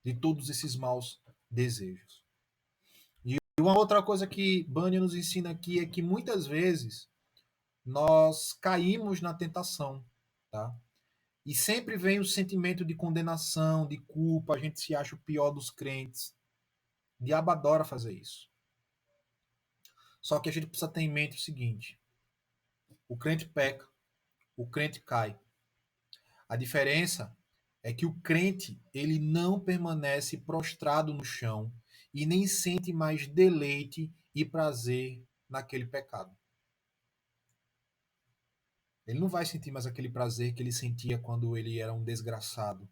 de todos esses maus desejos. E uma outra coisa que Bunyan nos ensina aqui é que muitas vezes nós caímos na tentação, tá? E sempre vem o sentimento de condenação, de culpa, a gente se acha o pior dos crentes. O diabo adora fazer isso. Só que a gente precisa ter em mente o seguinte: o crente peca, o crente cai. A diferença é que o crente, ele não permanece prostrado no chão e nem sente mais deleite e prazer naquele pecado. Ele não vai sentir mais aquele prazer que ele sentia quando ele era um desgraçado,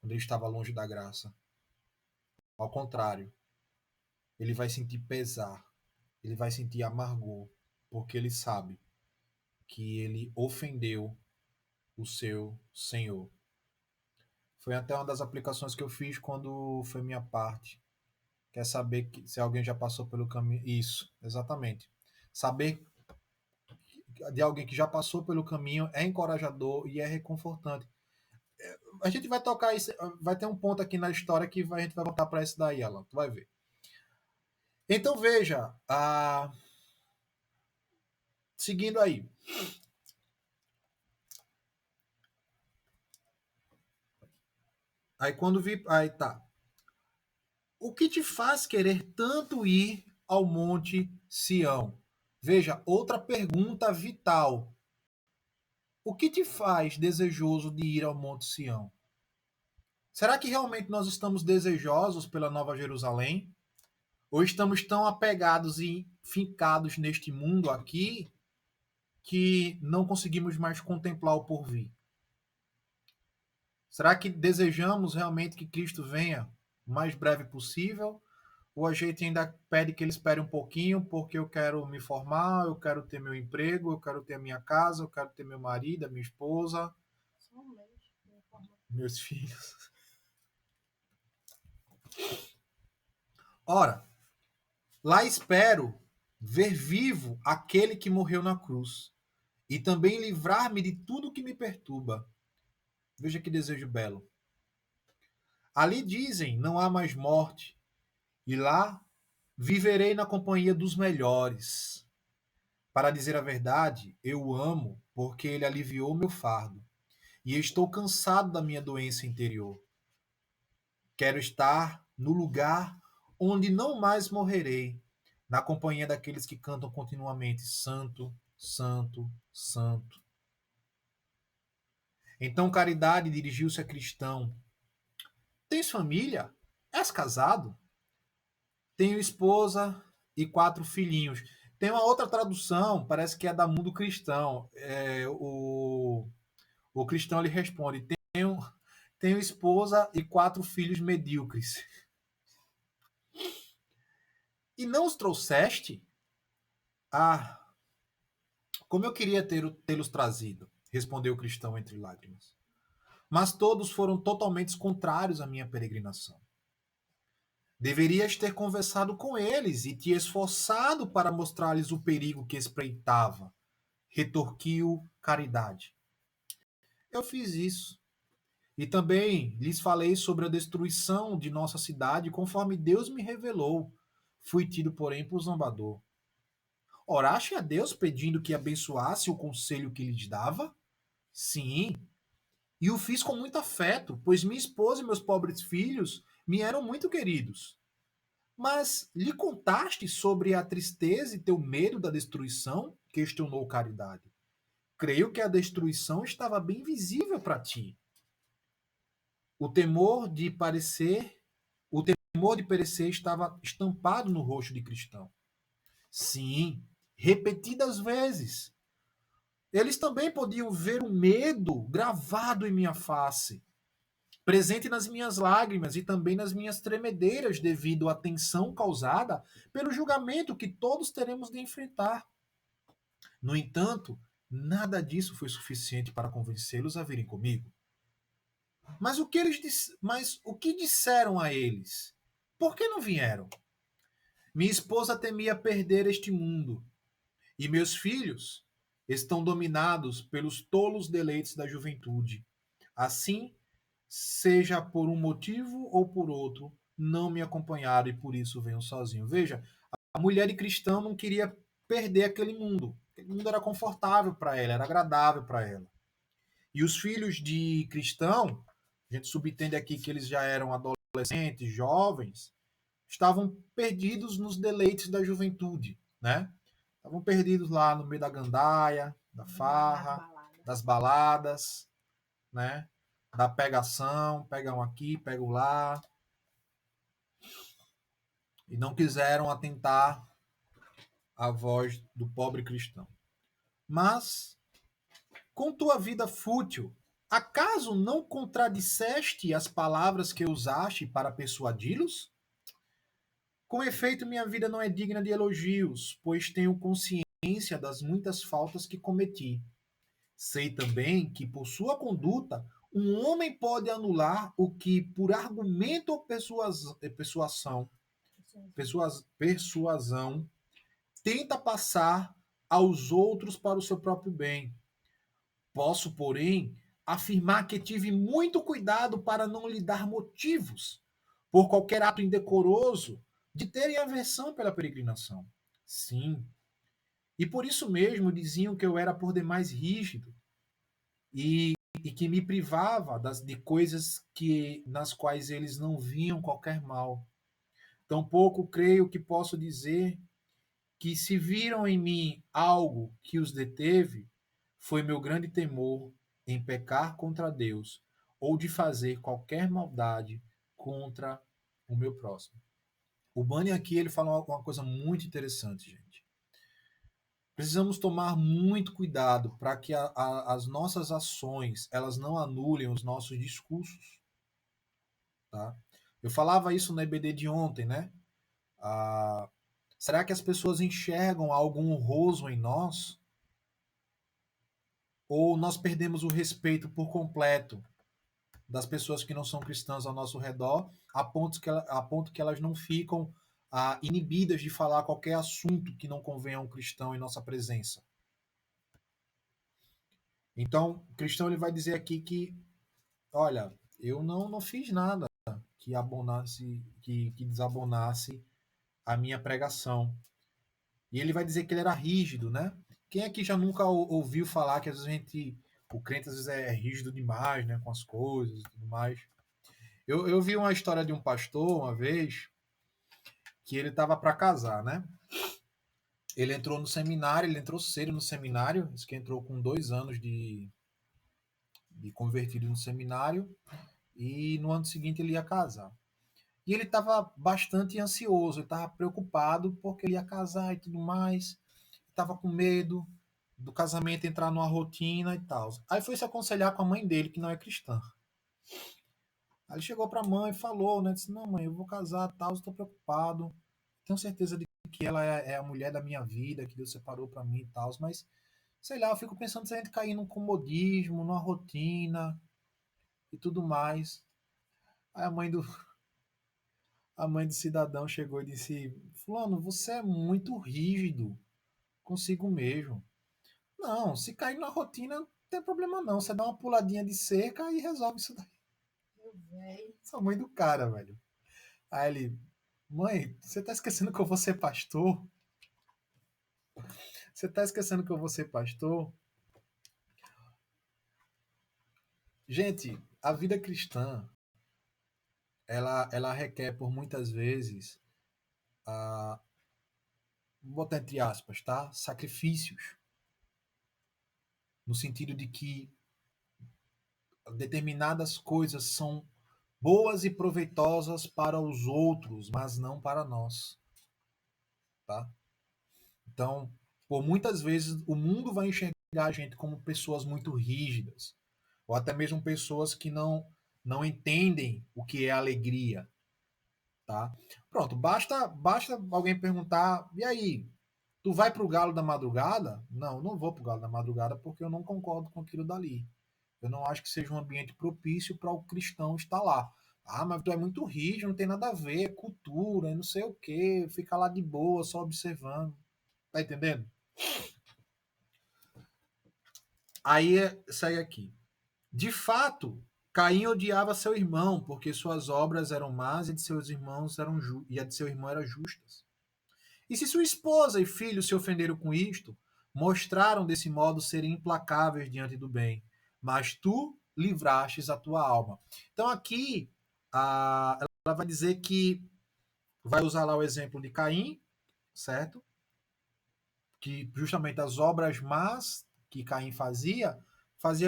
quando ele estava longe da graça. Ao contrário, ele vai sentir pesar, ele vai sentir amargor, porque ele sabe que ele ofendeu o seu Senhor. Foi até uma das aplicações que eu fiz quando foi minha parte. Quer saber se alguém já passou pelo caminho? Isso, exatamente. Saber de alguém que já passou pelo caminho é encorajador e é reconfortante. A gente vai tocar isso, vai ter um ponto aqui na história que a gente vai voltar para isso daí, Alan. Tu vai ver. Então veja, seguindo aí. Aí quando vi, aí tá. O que te faz querer tanto ir ao Monte Sião? Veja, outra pergunta vital. O que te faz desejoso de ir ao Monte Sião? Será que realmente nós estamos desejosos pela Nova Jerusalém? Ou estamos tão apegados e fincados neste mundo aqui que não conseguimos mais contemplar o porvir? Será que desejamos realmente que Cristo venha o mais breve possível? Ou a gente ainda pede que ele espere um pouquinho porque eu quero me formar, eu quero ter meu emprego, eu quero ter a minha casa, eu quero ter meu marido, a minha esposa, meus filhos? Ora, lá espero ver vivo aquele que morreu na cruz e também livrar-me de tudo que me perturba. Veja que desejo belo. Ali dizem: não há mais morte, e lá viverei na companhia dos melhores. Para dizer a verdade, eu o amo porque ele aliviou meu fardo e estou cansado da minha doença interior. Quero estar no lugar onde não mais morrerei, na companhia daqueles que cantam continuamente: Santo, Santo, Santo. Então Caridade dirigiu-se a Cristão: tens família? És casado? Tenho esposa e 4 filhinhos. Tem uma outra tradução, parece que é da Mundo Cristão. O cristão lhe responde: tenho esposa e 4 filhos medíocres. E não os trouxeste? Ah, como eu queria tê-los trazido, respondeu o cristão entre lágrimas. Mas todos foram totalmente contrários à minha peregrinação. Deverias ter conversado com eles e te esforçado para mostrar-lhes o perigo que espreitava, retorquiu Caridade. Eu fiz isso. E também lhes falei sobre a destruição de nossa cidade conforme Deus me revelou. Fui tido, porém, por zombador. Oraste a Deus pedindo que abençoasse o conselho que lhes dava? Sim, e o fiz com muito afeto, pois minha esposa e meus pobres filhos me eram muito queridos. Mas lhe contaste sobre a tristeza e teu medo da destruição? Questionou Caridade. Creio que a destruição estava bem visível para ti. O temor de parecer, o temor de perecer estava estampado no rosto de Cristão. Sim, repetidas vezes. Eles também podiam ver o medo gravado em minha face, presente nas minhas lágrimas e também nas minhas tremedeiras devido à tensão causada pelo julgamento que todos teremos de enfrentar. No entanto, nada disso foi suficiente para convencê-los a virem comigo. Mas o que disseram a eles? Por que não vieram? Minha esposa temia perder este mundo, e meus filhos estão dominados pelos tolos deleites da juventude. Assim, seja por um motivo ou por outro, não me acompanharam e por isso venho sozinho. Veja, a mulher de cristão não queria perder aquele mundo. Aquele mundo era confortável para ela, era agradável para ela. E os filhos de cristão, a gente subentende aqui que eles já eram adolescentes, jovens, estavam perdidos nos deleites da juventude, né? Estavam perdidos lá no meio da gandaia, da farra, das baladas, né? Da pegação, pegam aqui, pegam lá. E não quiseram atentar à voz do pobre cristão. Mas, com tua vida fútil, acaso não contradisseste as palavras que usaste para persuadi-los? Com efeito, minha vida não é digna de elogios, pois tenho consciência das muitas faltas que cometi. Sei também que, por sua conduta, um homem pode anular o que, por argumento ou persuasão, tenta passar aos outros para o seu próprio bem. Posso, porém, afirmar que tive muito cuidado para não lhe dar motivos, por qualquer ato indecoroso, de terem aversão pela peregrinação. Sim, e por isso mesmo diziam que eu era por demais rígido e que me privava de coisas nas quais eles não viam qualquer mal. Tampouco creio que posso dizer que se viram em mim algo que os deteve, foi meu grande temor em pecar contra Deus ou de fazer qualquer maldade contra o meu próximo. O Bunny aqui ele fala uma coisa muito interessante, gente. Precisamos tomar muito cuidado para que as nossas ações elas não anulem os nossos discursos, tá? Eu falava isso no EBD de ontem, né? Ah, será que as pessoas enxergam algo honroso em nós? Ou nós perdemos o respeito por completo das pessoas que não são cristãs ao nosso redor, a ponto que elas não ficam inibidas de falar qualquer assunto que não convenha a um cristão em nossa presença? Então, o cristão ele vai dizer aqui que, olha, eu não fiz nada que desabonasse a minha pregação. E ele vai dizer que ele era rígido, né? Quem aqui já nunca ouviu falar que às vezes o crente às vezes é rígido demais, né, com as coisas e tudo mais. Eu vi uma história de um pastor uma vez que ele estava para casar, né? Ele entrou no seminário, ele entrou cedo no seminário, isso que entrou com 2 anos de convertido no seminário, e no ano seguinte ele ia casar. E ele estava bastante ansioso, ele estava preocupado porque ele ia casar e tudo mais, estava com medo do casamento entrar numa rotina e tal. Aí foi se aconselhar com a mãe dele, que não é cristã. Aí ele chegou para a mãe e falou, né? Disse, não, mãe, eu vou casar, tal, estou preocupado. Tenho certeza de que ela é a mulher da minha vida, que Deus separou para mim e tal, mas sei lá, eu fico pensando se a gente cair num comodismo, numa rotina e tudo mais. Aí a mãe do cidadão chegou e disse: Fulano, você é muito rígido consigo mesmo. Não, se cair na rotina, não tem problema não. Você dá uma puladinha de cerca e resolve isso daí. Meu velho. Sou mãe do cara, velho. Aí ele, mãe, você tá esquecendo que eu vou ser pastor? Você tá esquecendo que eu vou ser pastor? Gente, a vida cristã, ela requer por muitas vezes, vou botar entre aspas, tá? Sacrifícios. No sentido de que determinadas coisas são boas e proveitosas para os outros, mas não para nós, tá? Então, por muitas vezes o mundo vai enxergar a gente como pessoas muito rígidas, ou até mesmo pessoas que não entendem o que é alegria, tá? Pronto, basta alguém perguntar, e aí, tu vai pro Galo da Madrugada? Não, não vou pro Galo da Madrugada porque eu não concordo com aquilo dali. Eu não acho que seja um ambiente propício para o cristão estar lá. Ah, mas tu é muito rígido, não tem nada a ver, é cultura, e não sei o quê, fica lá de boa, só observando. Tá entendendo? Aí segue aqui. De fato, Caim odiava seu irmão, porque suas obras eram más e de seus irmãos e a de seu irmão eram justas. E se sua esposa e filho se ofenderam com isto, mostraram desse modo serem implacáveis diante do bem, mas tu livrastes a tua alma. Então aqui ela vai dizer que vai usar lá o exemplo de Caim, certo? Que justamente as obras más que Caim fazia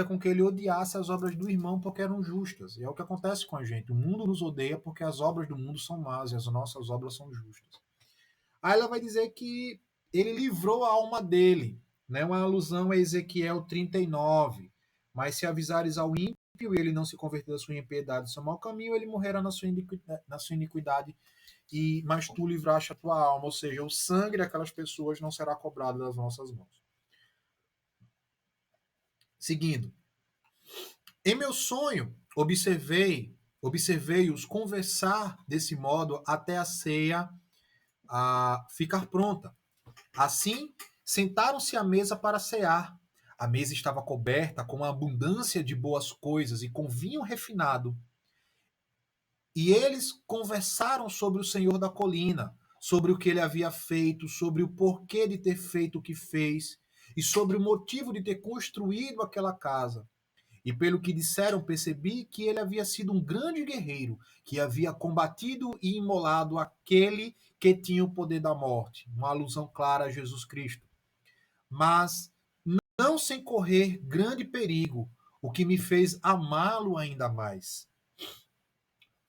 com que ele odiasse as obras do irmão porque eram justas. E é o que acontece com a gente. O mundo nos odeia porque as obras do mundo são más e as nossas obras são justas. Aí ela vai dizer que ele livrou a alma dele, né? Uma alusão a Ezequiel 39. Mas se avisares ao ímpio, ímpio e ele não se converter da sua impiedade, do seu mau caminho, ele morrerá na sua iniquidade, mas tu livraste a tua alma, ou seja, o sangue daquelas pessoas não será cobrado das nossas mãos. Seguindo. Em meu sonho, observei-os conversar desse modo até a ceia ficar pronta. Assim, sentaram-se à mesa para cear. A mesa estava coberta com uma abundância de boas coisas e com vinho refinado. E eles conversaram sobre o Senhor da colina, sobre o que ele havia feito, sobre o porquê de ter feito o que fez e sobre o motivo de ter construído aquela casa. E pelo que disseram, percebi que ele havia sido um grande guerreiro, que havia combatido e imolado aquele que tinha o poder da morte. Uma alusão clara a Jesus Cristo. Mas não sem correr grande perigo, o que me fez amá-lo ainda mais.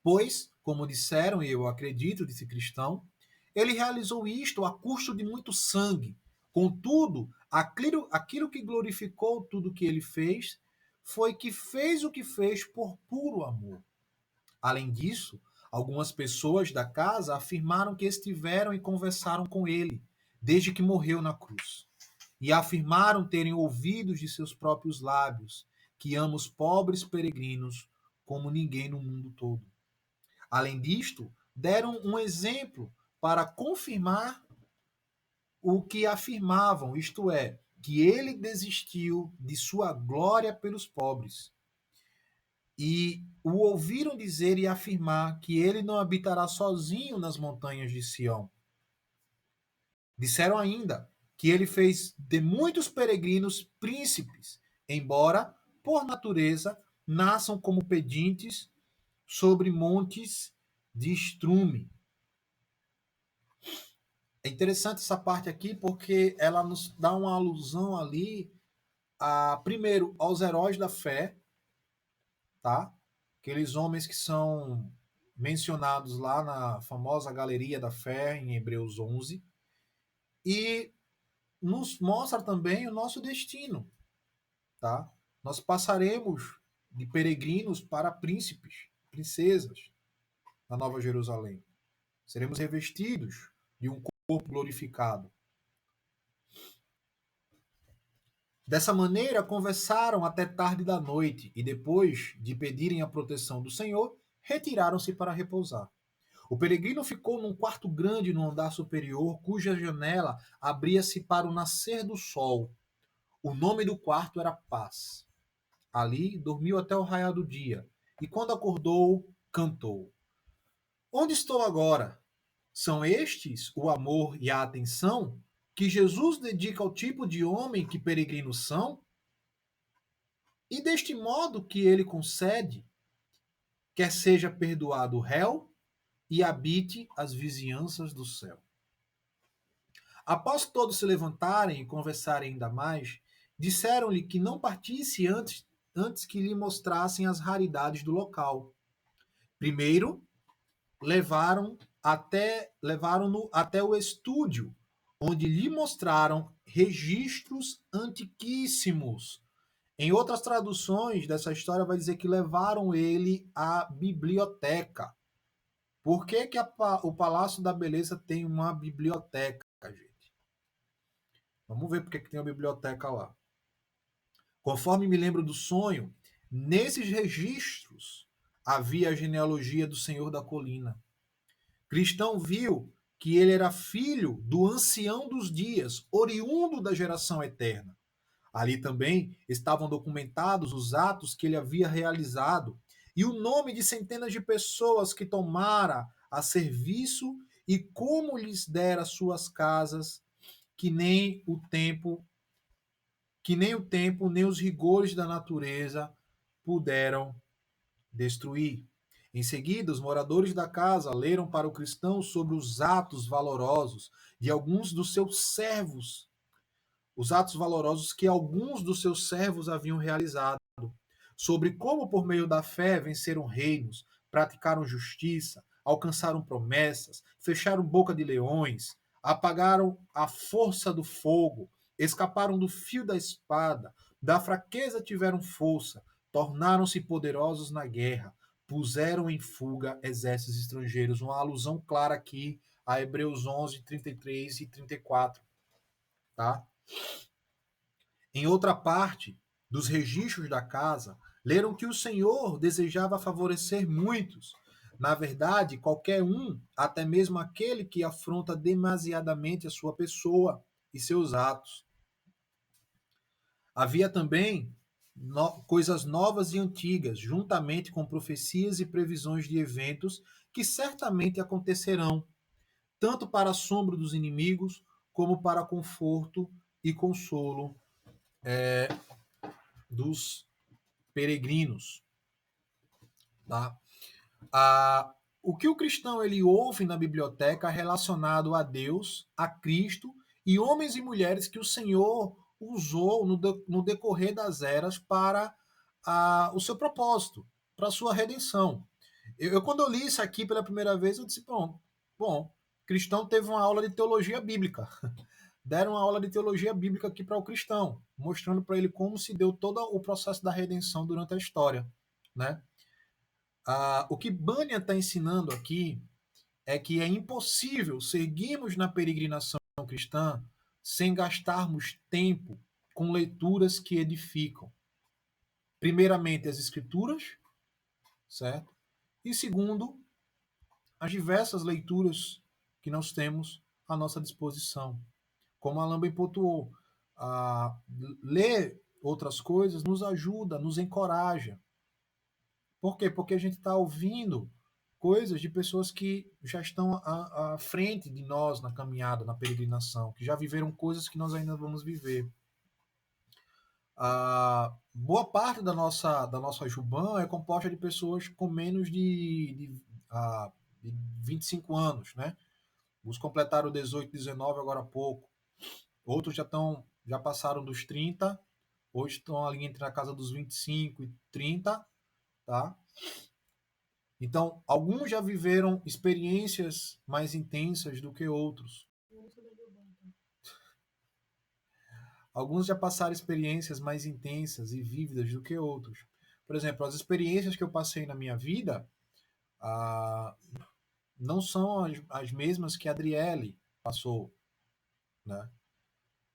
Pois, como disseram, e eu acredito, disse Cristão, ele realizou isto a custo de muito sangue. Contudo, aquilo que glorificou tudo que ele fez foi que fez o que fez por puro amor. Além disso, algumas pessoas da casa afirmaram que estiveram e conversaram com ele, desde que morreu na cruz. E afirmaram terem ouvido de seus próprios lábios que ama os pobres peregrinos como ninguém no mundo todo. Além disto, deram um exemplo para confirmar o que afirmavam, isto é, que ele desistiu de sua glória pelos pobres. E o ouviram dizer e afirmar que ele não habitará sozinho nas montanhas de Sião. Disseram ainda que ele fez de muitos peregrinos príncipes, embora, por natureza, nasçam como pedintes sobre montes de estrume. É interessante essa parte aqui porque ela nos dá uma alusão ali, primeiro, aos heróis da fé, tá? Aqueles homens que são mencionados lá na famosa Galeria da Fé, em Hebreus 11, e nos mostra também o nosso destino, tá? Nós passaremos de peregrinos para príncipes, princesas, na Nova Jerusalém. Seremos revestidos de um corpo glorificado. Dessa maneira, conversaram até tarde da noite e, depois de pedirem a proteção do Senhor, retiraram-se para repousar. O peregrino ficou num quarto grande no andar superior, cuja janela abria-se para o nascer do sol. O nome do quarto era Paz. Ali dormiu até o raiar do dia, e quando acordou, cantou. Onde estou agora? São estes o amor e a atenção que Jesus dedica ao tipo de homem que peregrinos são? E deste modo que ele concede, quer seja perdoado o réu e habite as vizinhanças do céu. Após todos se levantarem e conversarem ainda mais, disseram-lhe que não partisse antes que lhe mostrassem as raridades do local. Primeiro, levaram-no até o estúdio, onde lhe mostraram registros antiquíssimos. Em outras traduções dessa história vai dizer que levaram ele à biblioteca. Por que, o Palácio da Beleza tem uma biblioteca, gente? Vamos ver por que tem uma biblioteca lá. Conforme me lembro do sonho, nesses registros havia a genealogia do Senhor da Colina. Cristão viu que ele era filho do ancião dos dias, oriundo da geração eterna. Ali também estavam documentados os atos que ele havia realizado e o nome de centenas de pessoas que tomara a serviço e como lhes dera suas casas, que nem o tempo, nem os rigores da natureza puderam destruir. Em seguida, os moradores da casa leram para o cristão sobre os atos valorosos de alguns dos seus servos, os atos valorosos que alguns dos seus servos haviam realizado, sobre como, por meio da fé, venceram reinos, praticaram justiça, alcançaram promessas, fecharam boca de leões, apagaram a força do fogo, escaparam do fio da espada, da fraqueza tiveram força, tornaram-se poderosos na guerra, puseram em fuga exércitos estrangeiros. Uma alusão clara aqui a Hebreus 11, 33 e 34. Tá? Em outra parte dos registros da casa, leram que o Senhor desejava favorecer muitos. Na verdade, qualquer um, até mesmo aquele que afronta demasiadamente a sua pessoa e seus atos. Havia também coisas novas e antigas, juntamente com profecias e previsões de eventos que certamente acontecerão, tanto para assombro dos inimigos, como para conforto e consolo dos peregrinos. Tá? O que o cristão ele ouve na biblioteca relacionado a Deus, a Cristo e homens e mulheres que o Senhor usou no decorrer das eras para o seu propósito, para a sua redenção. Quando eu li isso aqui pela primeira vez, eu disse, bom, cristão teve uma aula de teologia bíblica. Deram uma aula de teologia bíblica aqui para o cristão, mostrando para ele como se deu todo o processo da redenção durante a história, né? O que Bunyan está ensinando aqui é que é impossível seguirmos na peregrinação cristã sem gastarmos tempo com leituras que edificam. Primeiramente, as escrituras, certo? E segundo, as diversas leituras que nós temos à nossa disposição. Como Alain bem pontuou, ler outras coisas nos ajuda, nos encoraja. Por quê? Porque a gente está ouvindo coisas de pessoas que já estão à frente de nós na caminhada, na peregrinação, que já viveram coisas que nós ainda vamos viver. Boa parte da nossa Juban é composta de pessoas com menos de 25 anos, né? Uns completaram 18, 19 agora há pouco. Outros já passaram dos 30, hoje estão ali entre a casa dos 25 e 30, tá? Então, alguns já viveram experiências mais intensas do que outros. Alguns já passaram experiências mais intensas e vívidas do que outros. Por exemplo, as experiências que eu passei na minha vida não são as mesmas que a Adriele passou, né?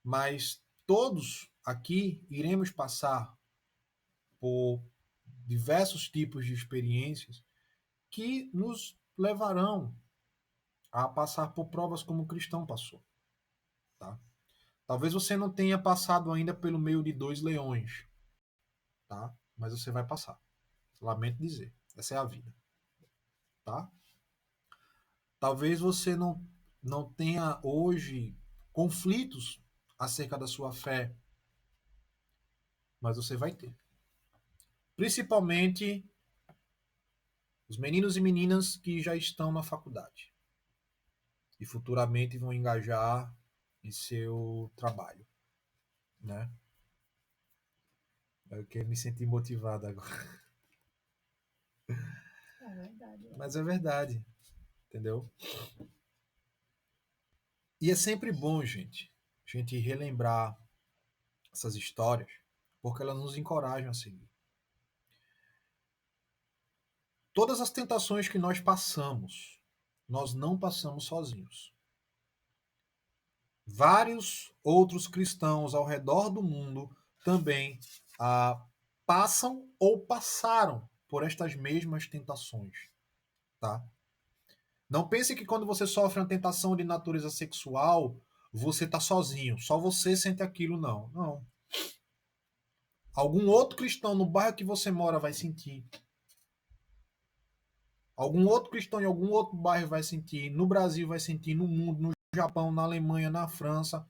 Mas todos aqui iremos passar por diversos tipos de experiências que nos levarão a passar por provas como o cristão passou, tá? Talvez você não tenha passado ainda pelo meio de 2 leões, tá? Mas você vai passar. Lamento dizer, essa é a vida, tá? Talvez você não tenha hoje conflitos acerca da sua fé, mas você vai ter. Principalmente os meninos e meninas que já estão na faculdade e futuramente vão engajar em seu trabalho, né? Eu quero me sentir motivado agora. É verdade. Mas é verdade, entendeu? E é sempre bom, a gente relembrar essas histórias, porque elas nos encorajam a seguir. Todas as tentações que nós passamos, nós não passamos sozinhos. Vários outros cristãos ao redor do mundo também passam ou passaram por estas mesmas tentações, tá? Não pense que quando você sofre uma tentação de natureza sexual, você está sozinho, só você sente aquilo, não. Não. Algum outro cristão no bairro que você mora vai sentir. Algum outro cristão em algum outro bairro vai sentir. No Brasil vai sentir, no mundo, no Japão, na Alemanha, na França,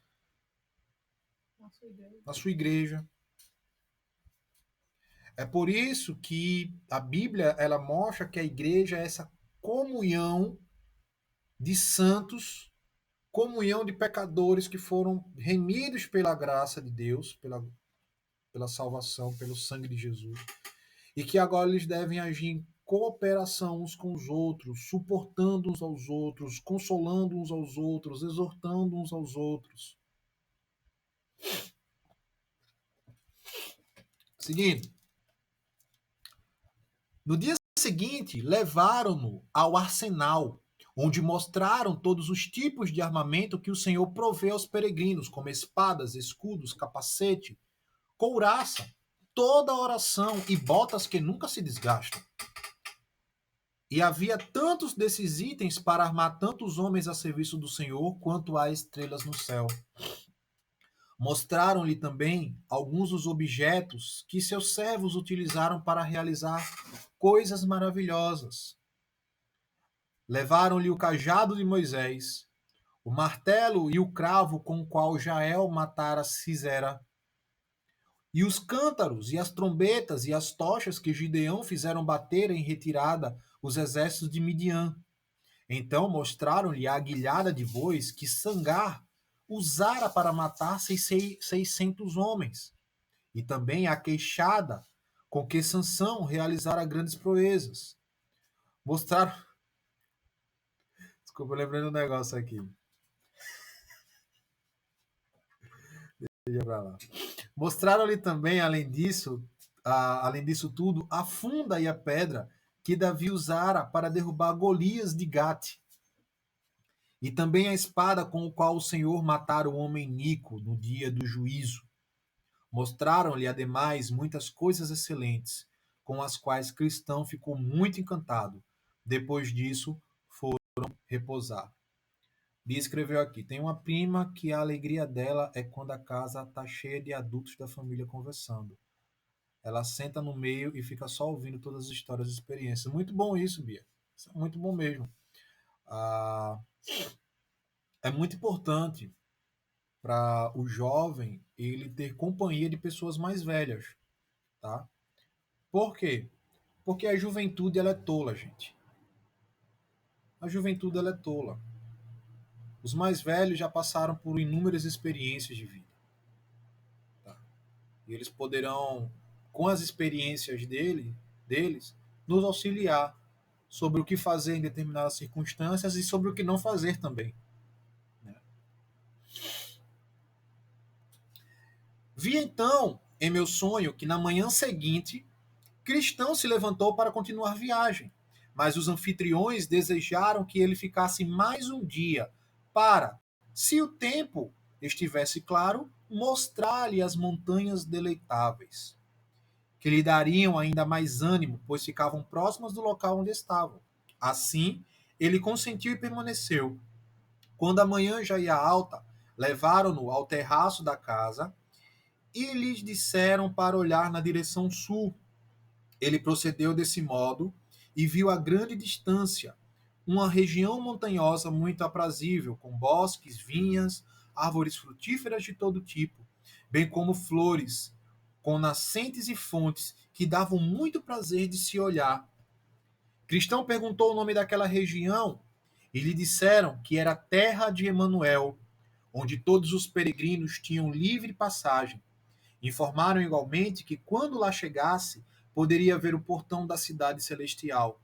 na sua igreja. É por isso que a Bíblia ela mostra que a igreja é essa comunhão de santos, comunhão de pecadores que foram remidos pela graça de Deus, pela salvação, pelo sangue de Jesus, e que agora eles devem agir em cooperação uns com os outros, suportando uns aos outros, consolando uns aos outros, exortando uns aos outros. Seguindo. No dia seguinte, levaram-no ao arsenal, onde mostraram todos os tipos de armamento que o Senhor provê aos peregrinos, como espadas, escudos, capacete, couraça, toda oração e botas que nunca se desgastam. E havia tantos desses itens para armar tantos homens a serviço do Senhor quanto há estrelas no céu. Mostraram-lhe também alguns dos objetos que seus servos utilizaram para realizar coisas maravilhosas. Levaram-lhe o cajado de Moisés, o martelo e o cravo com o qual Jael matara Sisera, e os cântaros, e as trombetas, e as tochas que Gideão fizeram bater em retirada os exércitos de Midian. Então mostraram-lhe a aguilhada de bois que Sangar usara para matar 600 homens, e também a queixada com que Sansão realizara grandes proezas. Mostraram. Desculpa, eu lembrei de um negócio aqui. Deixa pra lá. Mostraram-lhe também, além disso tudo, a funda e a pedra que Davi usara para derrubar Golias de Gate, e também a espada com o qual o Senhor matara o homem Nico no dia do juízo. Mostraram-lhe, ademais, muitas coisas excelentes, com as quais Cristão ficou muito encantado. Depois disso, foram repousar. Bia escreveu aqui: tem uma prima que a alegria dela é quando a casa está cheia de adultos da família conversando. Ela senta no meio e fica só ouvindo todas as histórias e experiências. Muito bom isso, Bia. Isso é muito bom mesmo. Ah, é muito importante para o jovem ele ter companhia de pessoas mais velhas, tá? Por quê? Porque a juventude ela é tola, gente. A juventude ela é tola. Os mais velhos já passaram por inúmeras experiências de vida. Tá? E eles poderão, com as experiências deles, nos auxiliar sobre o que fazer em determinadas circunstâncias e sobre o que não fazer também. Né? Vi então, em meu sonho, que na manhã seguinte, Cristão se levantou para continuar viagem, mas os anfitriões desejaram que ele ficasse mais um dia para, se o tempo estivesse claro, mostrar-lhe as montanhas deleitáveis, que lhe dariam ainda mais ânimo, pois ficavam próximas do local onde estavam. Assim, ele consentiu e permaneceu. Quando a manhã já ia alta, levaram-no ao terraço da casa e lhes disseram para olhar na direção sul. Ele procedeu desse modo e viu a grande distância uma região montanhosa muito aprazível, com bosques, vinhas, árvores frutíferas de todo tipo, bem como flores, com nascentes e fontes que davam muito prazer de se olhar. Cristão perguntou o nome daquela região e lhe disseram que era a terra de Emanuel, onde todos os peregrinos tinham livre passagem. Informaram igualmente que quando lá chegasse, poderia ver o portão da cidade celestial,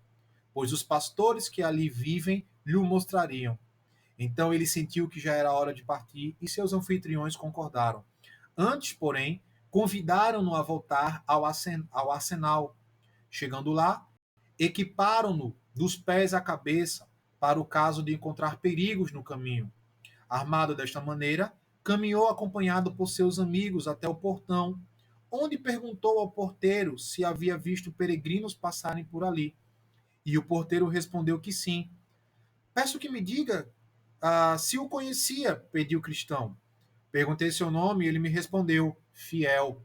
pois os pastores que ali vivem lhe o mostrariam. Então ele sentiu que já era hora de partir e seus anfitriões concordaram. Antes, porém, convidaram-no a voltar ao arsenal. Chegando lá, equiparam-no dos pés à cabeça para o caso de encontrar perigos no caminho. Armado desta maneira, caminhou acompanhado por seus amigos até o portão, onde perguntou ao porteiro se havia visto peregrinos passarem por ali. E o porteiro respondeu que sim. Peço que me diga se o conhecia, pediu Cristão. Perguntei seu nome e ele me respondeu: Fiel.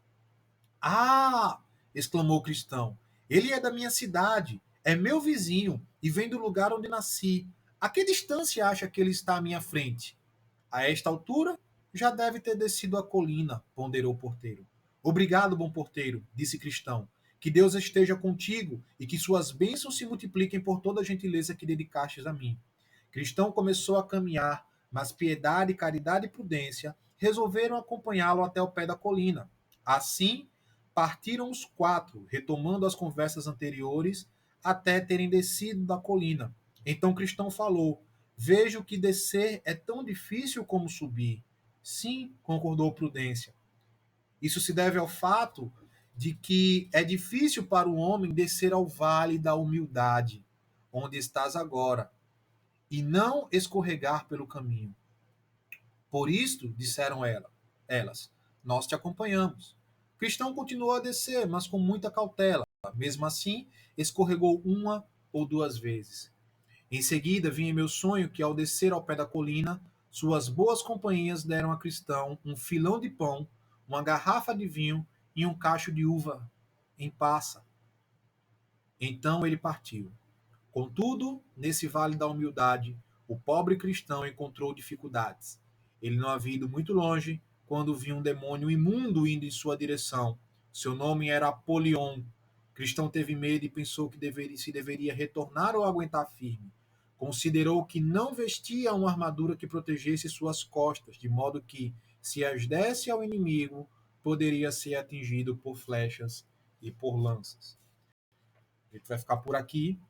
Ah! Exclamou Cristão. Ele é da minha cidade, é meu vizinho e vem do lugar onde nasci. A que distância acha que ele está à minha frente? A esta altura, já deve ter descido a colina, ponderou o porteiro. Obrigado, bom porteiro, disse Cristão. Que Deus esteja contigo e que suas bênçãos se multipliquem por toda a gentileza que dedicastes a mim. Cristão começou a caminhar, mas piedade, caridade e prudência resolveram acompanhá-lo até o pé da colina. Assim, partiram os quatro, retomando as conversas anteriores até terem descido da colina. Então Cristão falou: Vejo que descer é tão difícil como subir. Sim, concordou Prudência. Isso se deve ao fato de que é difícil para o homem descer ao vale da humildade, onde estás agora, e não escorregar pelo caminho. Por isto, disseram elas, nós te acompanhamos. O cristão continuou a descer, mas com muita cautela. Mesmo assim, escorregou uma ou duas vezes. Em seguida, vi em meu sonho que, ao descer ao pé da colina, suas boas companhias deram a cristão um filão de pão, uma garrafa de vinho e um cacho de uva em passa. Então ele partiu. Contudo, nesse vale da humildade, o pobre cristão encontrou dificuldades. Ele não havia ido muito longe quando viu um demônio imundo indo em sua direção. Seu nome era Apolion. O cristão teve medo e pensou que deveria retornar ou aguentar firme. Considerou que não vestia uma armadura que protegesse suas costas, de modo que, se as desse ao inimigo, poderia ser atingido por flechas e por lanças. A gente vai ficar por aqui.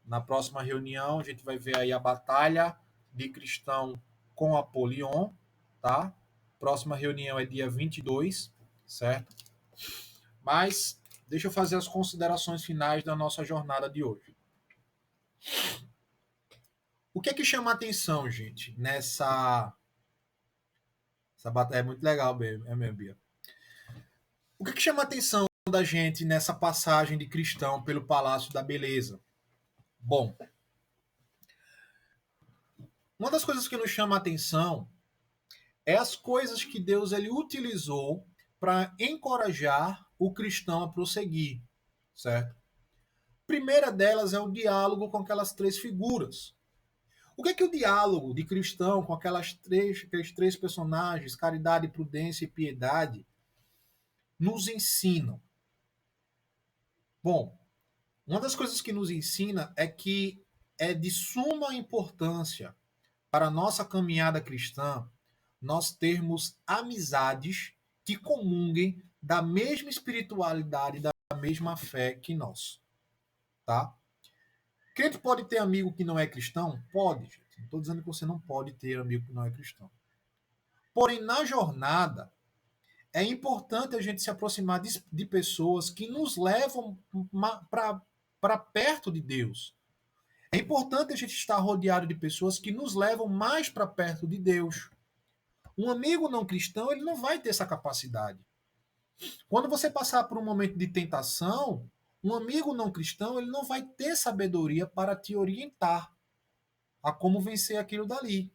Na próxima reunião, a gente vai ver aí a batalha de Cristão com Apolion, tá? Próxima reunião é dia 22, certo? Mas deixa eu fazer as considerações finais da nossa jornada de hoje. O que é que chama a atenção, gente, nessa essa batalha? É muito legal, é mesmo, Bia. O que é que chama a atenção da gente nessa passagem de Cristão pelo Palácio da Beleza? Bom, uma das coisas que nos chama a atenção é as coisas que Deus ele utilizou para encorajar o cristão a prosseguir, certo? A primeira delas é o diálogo com aquelas três figuras. O que é que o diálogo de cristão com aqueles três personagens, caridade, prudência e piedade, nos ensinam? Bom, uma das coisas que nos ensina é que é de suma importância para a nossa caminhada cristã nós termos amizades que comunguem da mesma espiritualidade, da mesma fé que nós, tá? Crente pode ter amigo que não é cristão? Pode, gente. Não estou dizendo que você não pode ter amigo que não é cristão. Porém, na jornada, é importante a gente se aproximar de pessoas que nos levam para perto de Deus. É importante a gente estar rodeado de pessoas que nos levam mais para perto de Deus. Um amigo não cristão, ele não vai ter essa capacidade. Quando você passar por um momento de tentação, um amigo não cristão, ele não vai ter sabedoria para te orientar a como vencer aquilo dali.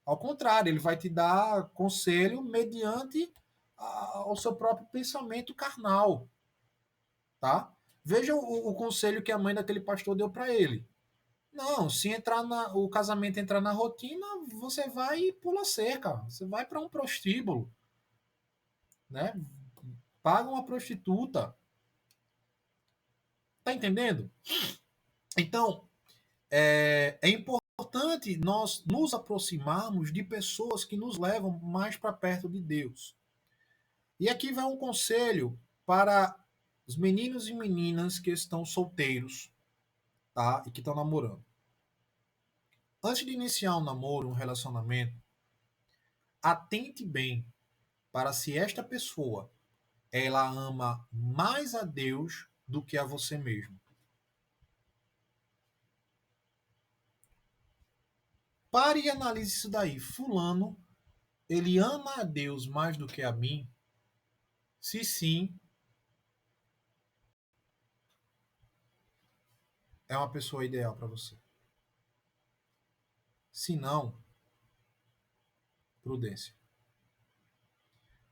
Ao contrário, ele vai te dar conselho mediante ao seu próprio pensamento carnal, tá? Veja o conselho que a mãe daquele pastor deu para ele. Não, se o casamento entrar na rotina, você vai e pula cerca, você vai para um prostíbulo, né? Paga uma prostituta. Tá entendendo? Então, é importante nós nos aproximarmos de pessoas que nos levam mais para perto de Deus. E aqui vai um conselho para os meninos e meninas que estão solteiros, tá? E que estão namorando. Antes de iniciar um namoro, um relacionamento, atente bem para se esta pessoa ela ama mais a Deus do que a você mesmo. Pare e analise isso daí. Fulano, ele ama a Deus mais do que a mim? Se sim, é uma pessoa ideal para você. Se não, prudência.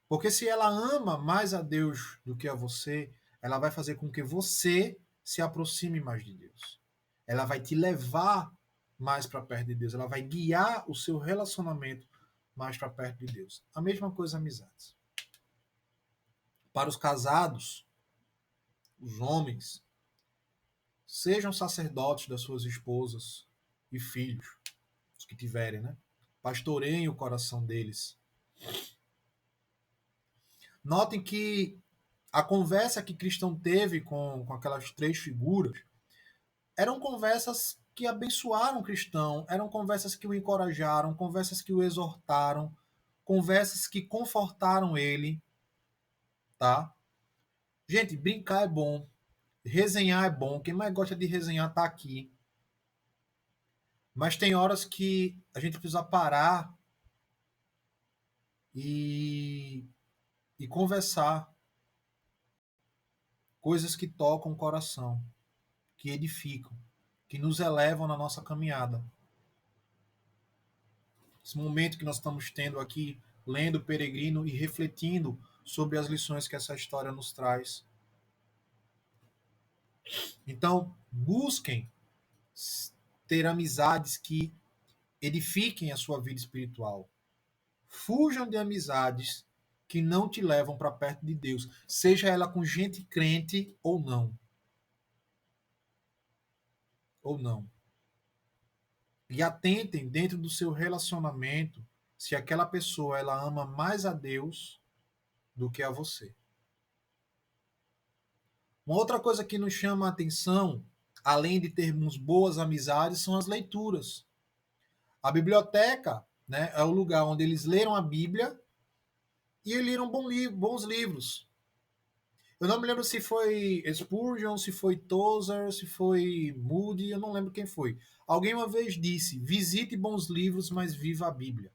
Porque se ela ama mais a Deus do que a você, ela vai fazer com que você se aproxime mais de Deus. Ela vai te levar mais para perto de Deus. Ela vai guiar o seu relacionamento mais para perto de Deus. A mesma coisa amizades. Para os casados, os homens, sejam sacerdotes das suas esposas e filhos, os que tiverem, né? Pastoreiem o coração deles. Notem que a conversa que Cristão teve com aquelas três figuras eram conversas que abençoaram Cristão, eram conversas que o encorajaram, conversas que o exortaram, conversas que confortaram ele, tá? Gente, brincar é bom, resenhar é bom. Quem mais gosta de resenhar tá aqui. Mas tem horas que a gente precisa parar e, e conversar coisas que tocam o coração, que edificam, que nos elevam na nossa caminhada. Esse momento que nós estamos tendo aqui, lendo o Peregrino e refletindo sobre as lições que essa história nos traz. Então, busquem ter amizades que edifiquem a sua vida espiritual. Fujam de amizades que não te levam para perto de Deus, seja ela com gente crente ou não. Ou não. E atentem dentro do seu relacionamento se aquela pessoa ela ama mais a Deus do que a você. Uma outra coisa que nos chama a atenção, além de termos boas amizades, são as leituras. A biblioteca, né, é o lugar onde eles leram a Bíblia e leram bons livros. Eu não me lembro se foi Spurgeon, se foi Tozer, se foi Moody, eu não lembro quem foi. Alguém uma vez disse: visite bons livros, mas viva a Bíblia.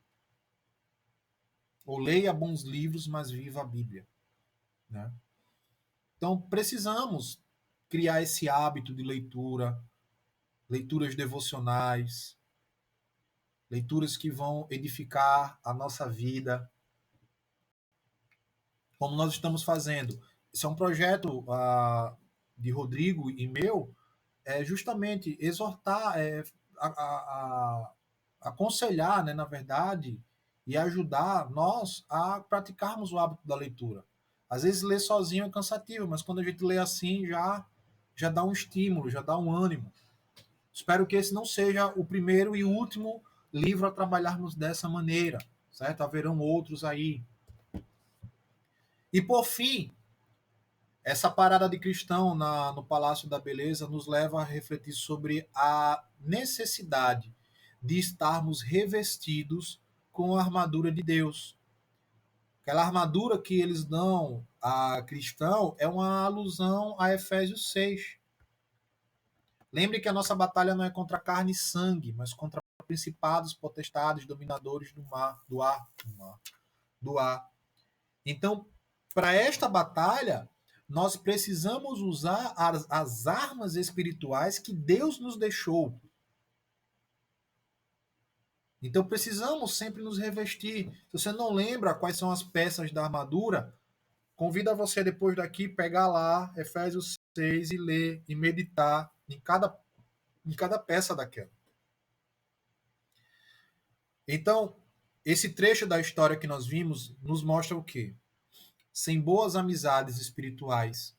Ou leia bons livros, mas viva a Bíblia. Né? Então, precisamos criar esse hábito de leitura, leituras devocionais, leituras que vão edificar a nossa vida, como nós estamos fazendo. Esse é um projeto de Rodrigo e meu, é justamente exortar, aconselhar, né, na verdade, e ajudar nós a praticarmos o hábito da leitura. Às vezes ler sozinho é cansativo, mas quando a gente lê assim já dá um estímulo, já dá um ânimo. Espero que esse não seja o primeiro e último livro a trabalharmos dessa maneira, certo? Haverão outros aí. E por fim, essa parada de cristão no Palácio da Beleza nos leva a refletir sobre a necessidade de estarmos revestidos com a armadura de Deus. Aquela armadura que eles dão a cristão é uma alusão a Efésios 6. Lembre que a nossa batalha não é contra carne e sangue, mas contra principados, potestades, dominadores do ar. Então, para esta batalha, nós precisamos usar as armas espirituais que Deus nos deixou. Então, precisamos sempre nos revestir. Se você não lembra quais são as peças da armadura, convido você depois daqui pegar lá Efésios 6 e ler e meditar em cada peça daquela. Então, esse trecho da história que nós vimos nos mostra o quê? Sem boas amizades espirituais,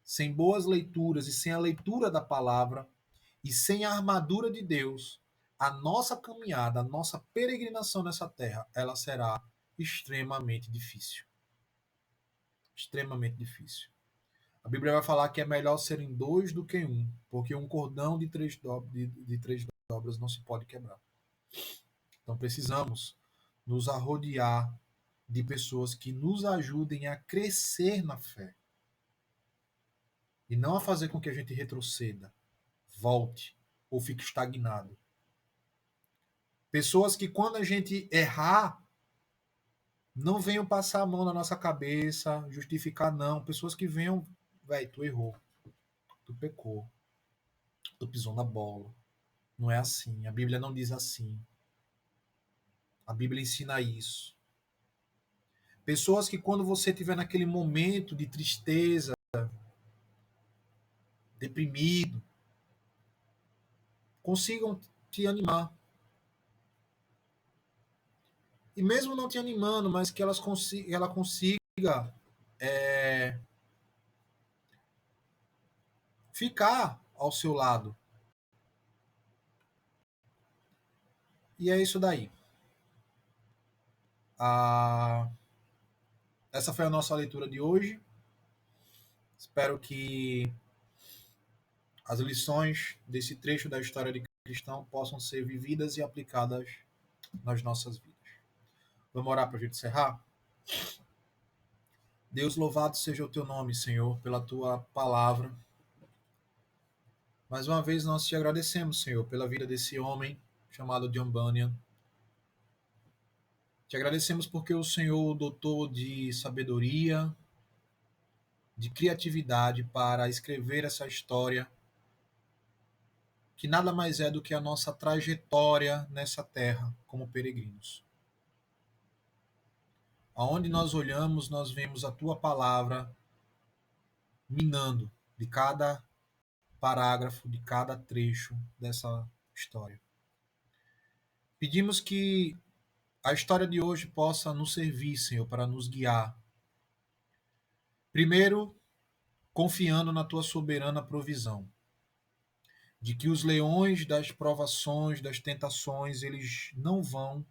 sem boas leituras e sem a leitura da palavra e sem a armadura de Deus, a nossa caminhada, a nossa peregrinação nessa terra, ela será extremamente difícil. Extremamente difícil. A Bíblia vai falar que é melhor serem dois do que um, porque um cordão de três dobras não se pode quebrar. Então precisamos nos arrodear de pessoas que nos ajudem a crescer na fé. E não a fazer com que a gente retroceda, volte ou fique estagnado. Pessoas que quando a gente errar, não venham passar a mão na nossa cabeça, justificar não. Pessoas que venham, velho, tu errou, tu pecou, tu pisou na bola. Não é assim, a Bíblia não diz assim. A Bíblia ensina isso. Pessoas que quando você estiver naquele momento de tristeza, deprimido, consigam te animar. E mesmo não te animando, mas que ela consiga ficar ao seu lado. E é isso daí. Essa foi a nossa leitura de hoje. Espero que as lições desse trecho da história de cristão possam ser vividas e aplicadas nas nossas vidas. Vamos orar para a gente encerrar? Deus, louvado seja o teu nome, Senhor, pela tua palavra. Mais uma vez nós te agradecemos, Senhor, pela vida desse homem chamado John Bunyan. Te agradecemos porque o Senhor dotou de sabedoria, de criatividade para escrever essa história, que nada mais é do que a nossa trajetória nessa terra como peregrinos. Aonde nós olhamos, nós vemos a tua palavra minando de cada parágrafo, de cada trecho dessa história. Pedimos que a história de hoje possa nos servir, Senhor, para nos guiar. Primeiro, confiando na tua soberana provisão, de que os leões das provações, das tentações, eles não vão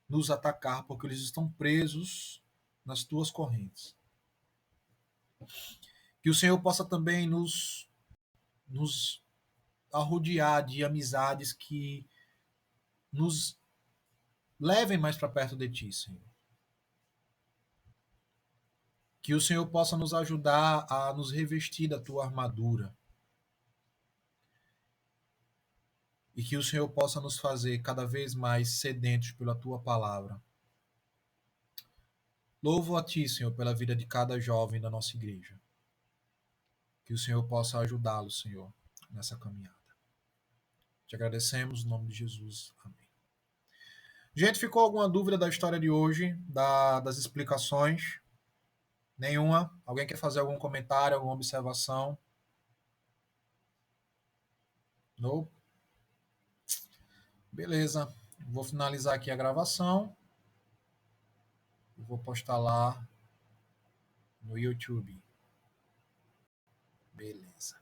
nos atacar, porque eles estão presos nas tuas correntes. Que o Senhor possa também nos arrodear de amizades que nos levem mais para perto de ti, Senhor. Que o Senhor possa nos ajudar a nos revestir da tua armadura. E que o Senhor possa nos fazer cada vez mais sedentos pela tua palavra. Louvo a ti, Senhor, pela vida de cada jovem da nossa igreja. Que o Senhor possa ajudá-lo, Senhor, nessa caminhada. Te agradecemos, no nome de Jesus. Amém. Gente, ficou alguma dúvida da história de hoje, das explicações? Nenhuma? Alguém quer fazer algum comentário, alguma observação? Não? Beleza. Vou finalizar aqui a gravação. Vou postar lá no YouTube. Beleza.